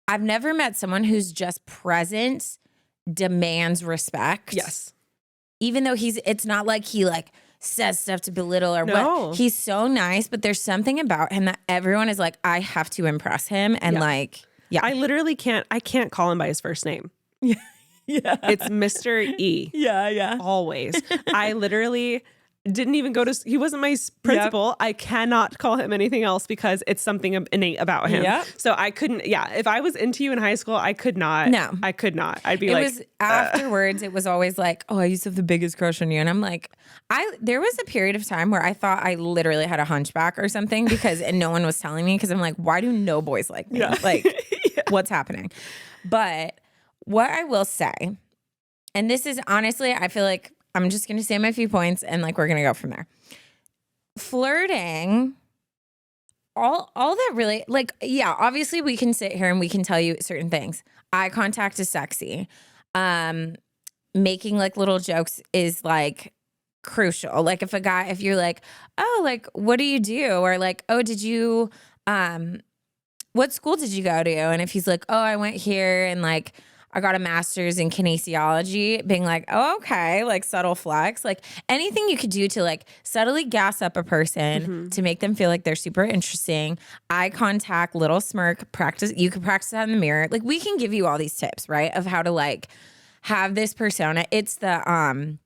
I've never met someone who's just present demands respect.
Yes.
Even though it's not like he like says stuff to belittle or what. He's so nice, but there's something about him that everyone is like, I have to impress him. And
I literally can't call him by his first name.
Yeah.
It's Mr. E.
Yeah.
Always. I literally didn't even he wasn't my principal. Yep. I cannot call him anything else because it's something innate about him. Yep. So I couldn't, if I was into you in high school, I could not. No. I could not. I'd be like. It was
afterwards, it was always like, oh, I used to have the biggest crush on you. And I'm like, there was a period of time where I thought I literally had a hunchback or something and no one was telling me because I'm like, why do no boys like me? Yeah. Like, what's happening? But what I will say, and this is honestly, I feel like, I'm just going to say my few points and like we're going to go from there. Flirting, all that really, like, yeah, obviously we can sit here and we can tell you certain things. Eye contact is sexy. Making like little jokes is like crucial. Like if you're like, oh, like, what do you do? Or like, oh, did you, what school did you go to? And if he's like, oh, I went here and like, I got a master's in kinesiology, being like, oh, okay, like subtle flex, like anything you could do to like subtly gas up a person to make them feel like they're super interesting. Eye contact, little smirk, practice. You can practice that in the mirror. Like we can give you all these tips, right? Of how to like have this persona. It's the,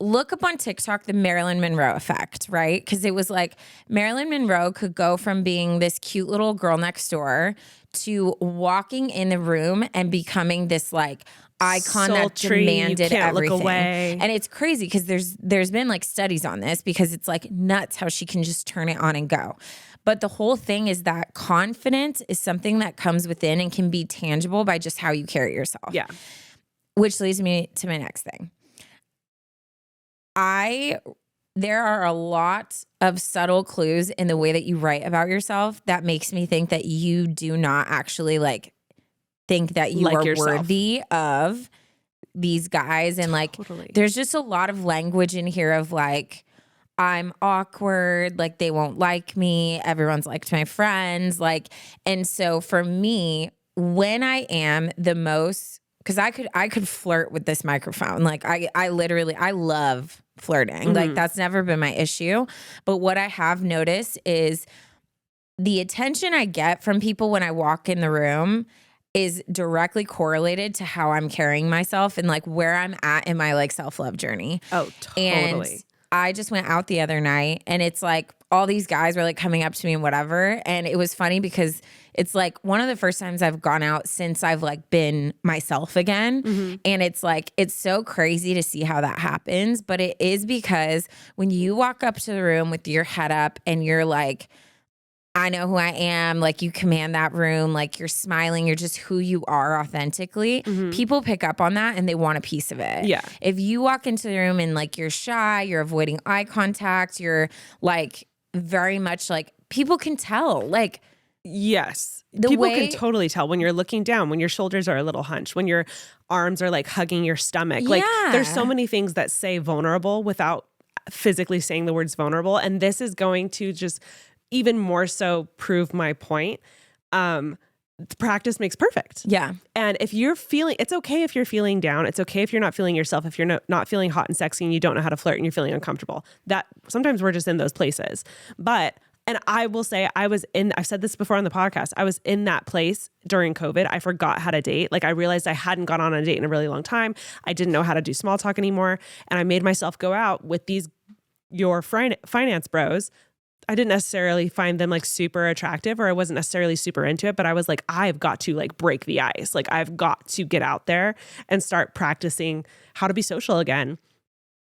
look up on TikTok the Marilyn Monroe effect, right? Because it was like Marilyn Monroe could go from being this cute little girl next door to walking in the room and becoming this like icon that demanded
you can't
everything.
Look away.
And it's crazy because there's been like studies on this because it's like nuts how she can just turn it on and go. But the whole thing is that confidence is something that comes within and can be tangible by just how you carry yourself.
Yeah.
Which leads me to my next thing. There are a lot of subtle clues in the way that you write about yourself that makes me think that you do not actually like think that you are worthy of these guys. And like, there's just a lot of language in here of like, I'm awkward, like they won't like me. Everyone's liked my friends. Like, and so for me, when I am the most, because I could flirt with this microphone. Like I literally love flirting. Like that's never been my issue. But what I have noticed is the attention I get from people when I walk in the room is directly correlated to how I'm carrying myself and like where I'm at in my like self-love journey.
Oh, totally.
And I just went out the other night and it's like all these guys were like coming up to me and whatever. And it was funny because it's like one of the first times I've gone out since I've like been myself again. And it's like, it's so crazy to see how that happens. But it is because when you walk up to the room with your head up and you're like, I know who I am, like you command that room, like you're smiling, you're just who you are authentically. People pick up on that and they want a piece of it.
Yeah.
If you walk into the room and like you're shy, you're avoiding eye contact, you're like very much like people can tell. Like,
yes. People can totally tell when you're looking down, when your shoulders are a little hunched, when your arms are like hugging your stomach. Like there's so many things that say vulnerable without physically saying the words vulnerable. And this is going to just even more so prove my point. Practice makes perfect.
Yeah.
And if you're feeling, it's okay if you're feeling down. It's okay if you're not feeling yourself, if you're not feeling hot and sexy and you don't know how to flirt and you're feeling uncomfortable. That sometimes we're just in those places. And I will say I've said this before on the podcast, I was in that place during COVID. I forgot how to date. Like I realized I hadn't gone on a date in a really long time. I didn't know how to do small talk anymore. And I made myself go out with your finance bros. I didn't necessarily find them like super attractive or I wasn't necessarily super into it, but I was like, I've got to like break the ice. Like I've got to get out there and start practicing how to be social again.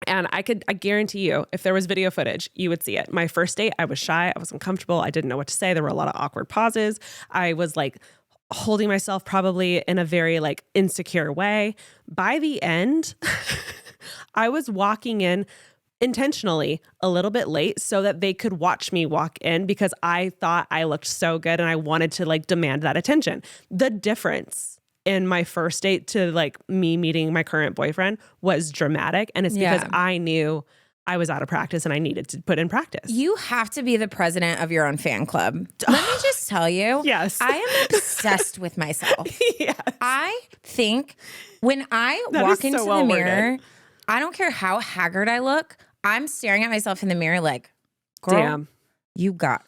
And I guarantee you, if there was video footage, you would see it. My first date, I was shy. I was uncomfortable. I didn't know what to say. There were a lot of awkward pauses. I was like holding myself probably in a very like insecure way. By the end, I was walking in intentionally a little bit late so that they could watch me walk in because I thought I looked so good and I wanted to like demand that attention. The difference in my first date to like me meeting my current boyfriend was dramatic. And it's because I knew I was out of practice and I needed to put in practice.
You have to be the president of your own fan club. Let me just tell you.
Yes.
I am obsessed with myself.
Yes.
I think when I walk into the mirror, I don't care how haggard I look. I'm staring at myself in the mirror like, girl,
damn,
you got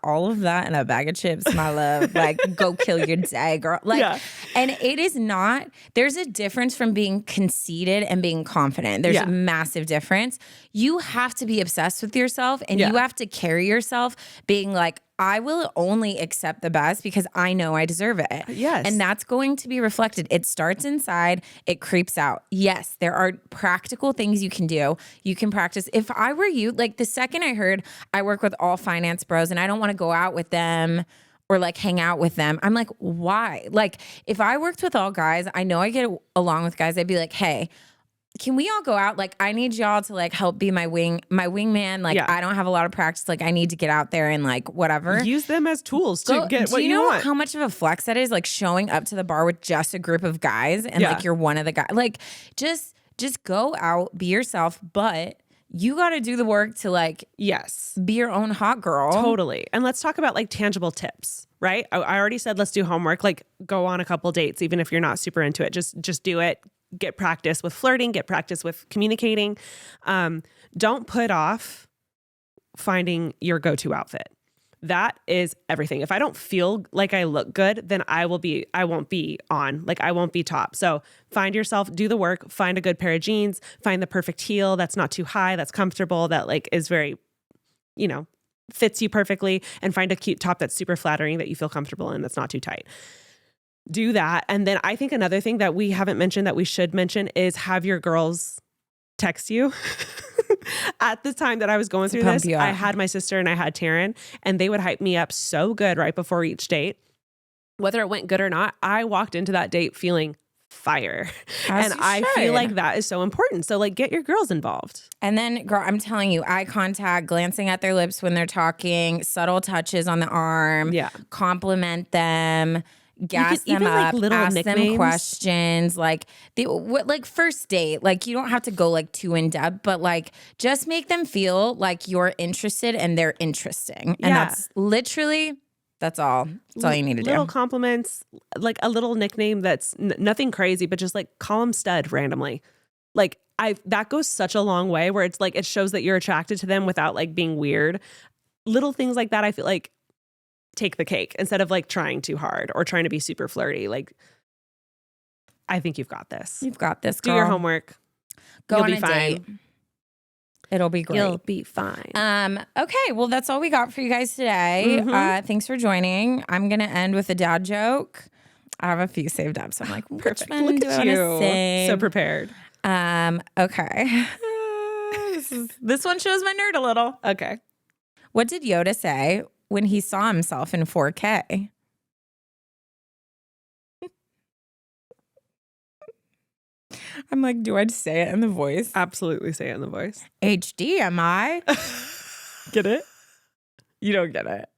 all of that in a bag of chips, my love. Like, go kill your day, girl. Like, and it is not, there's a difference from being conceited and being confident. There's a massive difference. You have to be obsessed with yourself and you have to carry yourself being like, I will only accept the best because I know I deserve it.
Yes.
And that's going to be reflected. It starts inside, it creeps out. Yes, there are practical things you can do. You can practice. If I were you, like the second I heard I work with all finance bros and I don't want to go out with them or like hang out with them, I'm like, why? Like if I worked with all guys, I know I get along with guys, I'd be like, hey, can we all go out? Like, I need y'all to like help be my wingman. Like, I don't have a lot of practice. Like, I need to get out there and like whatever.
Use them as tools to get what you want.
Do you know how much of a flex that is? Like showing up to the bar with just a group of guys and like you're one of the guys. Like, just go out, be yourself, but you got to do the work to like
Yes.
be your own hot girl.
Totally. And let's talk about like tangible tips, right? I already said, let's do homework, like go on a couple dates, even if you're not super into it, just do it. Get practice with flirting, get practice with communicating. Don't put off finding your go-to outfit. That is everything. If I don't feel like I look good, then I won't be on, like I won't be top. So find yourself, do the work, find a good pair of jeans, find the perfect heel that's not too high, that's comfortable, that like is very, fits you perfectly, and find a cute top that's super flattering that you feel comfortable in, that's not too tight. Do that. And then I think another thing that we haven't mentioned that we should mention is have your girls text you. At the time that I was going through this, I had my sister and I had Taryne, and they would hype me up so good right before each date. Whether it went good or not, I walked into that date feeling fire. And I feel like that is so important. So like get your girls involved.
And then, girl, I'm telling you, eye contact, glancing at their lips when they're talking, subtle touches on the arm, compliment them, gas them up, ask them questions, like first date, like you don't have to go like too in depth, but like just make them feel like you're interested and they're interesting. And that's literally, that's all you need to do.
Little compliments, like a little nickname that's nothing crazy, but just like call them stud randomly. Like that goes such a long way, where it's like, it shows that you're attracted to them without like being weird. Little things like that, I feel like take the cake instead of like trying too hard or trying to be super flirty. Like, I think you've got this.
You've got this, girl.
Do your homework.
Go on a date. It'll be great.
You'll be fine.
Okay, well, that's all we got for you guys today. Thanks for joining. I'm going to end with a dad joke. I have a few saved up, so I'm like, which one do I want to say?
So prepared.
Okay. This one shows my nerd a little.
Okay.
What did Yoda say when he saw himself in 4K? I'm like, do I say it in the voice?
Absolutely say it in the voice.
HD, am I?
Get it?
You don't get it.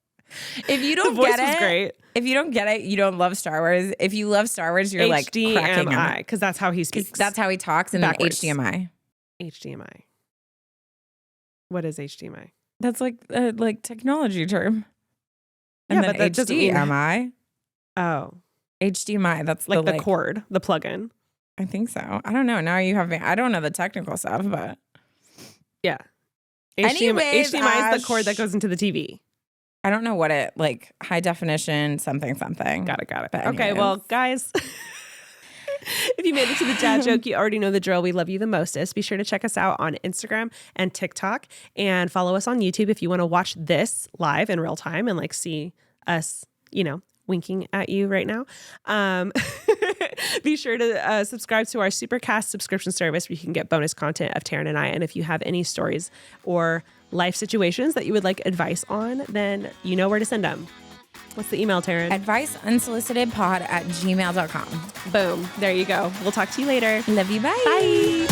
If you don't get it, was great. If you don't get it, you don't love Star Wars. If you love Star Wars, you're like cracking up.
Because that's how he speaks.
That's how he talks, and backwards. Then HDMI.
HDMI. What is HDMI?
That's like technology term. And
yeah,
then but that HDMI.
Oh.
HDMI. That's
like the cord, the plug-in.
I think so. I don't know. Now you have me. I don't know the technical stuff, but
yeah.
HDMI
is the cord that goes into the TV.
I don't know what it, like high definition something.
Got it. But okay, well, guys, if you made it to the dad joke, you already know the drill. We love you the mostest. Be sure to check us out on Instagram and TikTok, and follow us on YouTube if you want to watch this live in real time and like see us, winking at you right now. Be sure to subscribe to our Supercast subscription service where you can get bonus content of Taryne and I. And if you have any stories or life situations that you would like advice on, then you know where to send them. What's the email, Taryne?
adviceunsolicitedpod@gmail.com.
Boom. There you go. We'll talk to you later.
Love you. Bye.
Bye.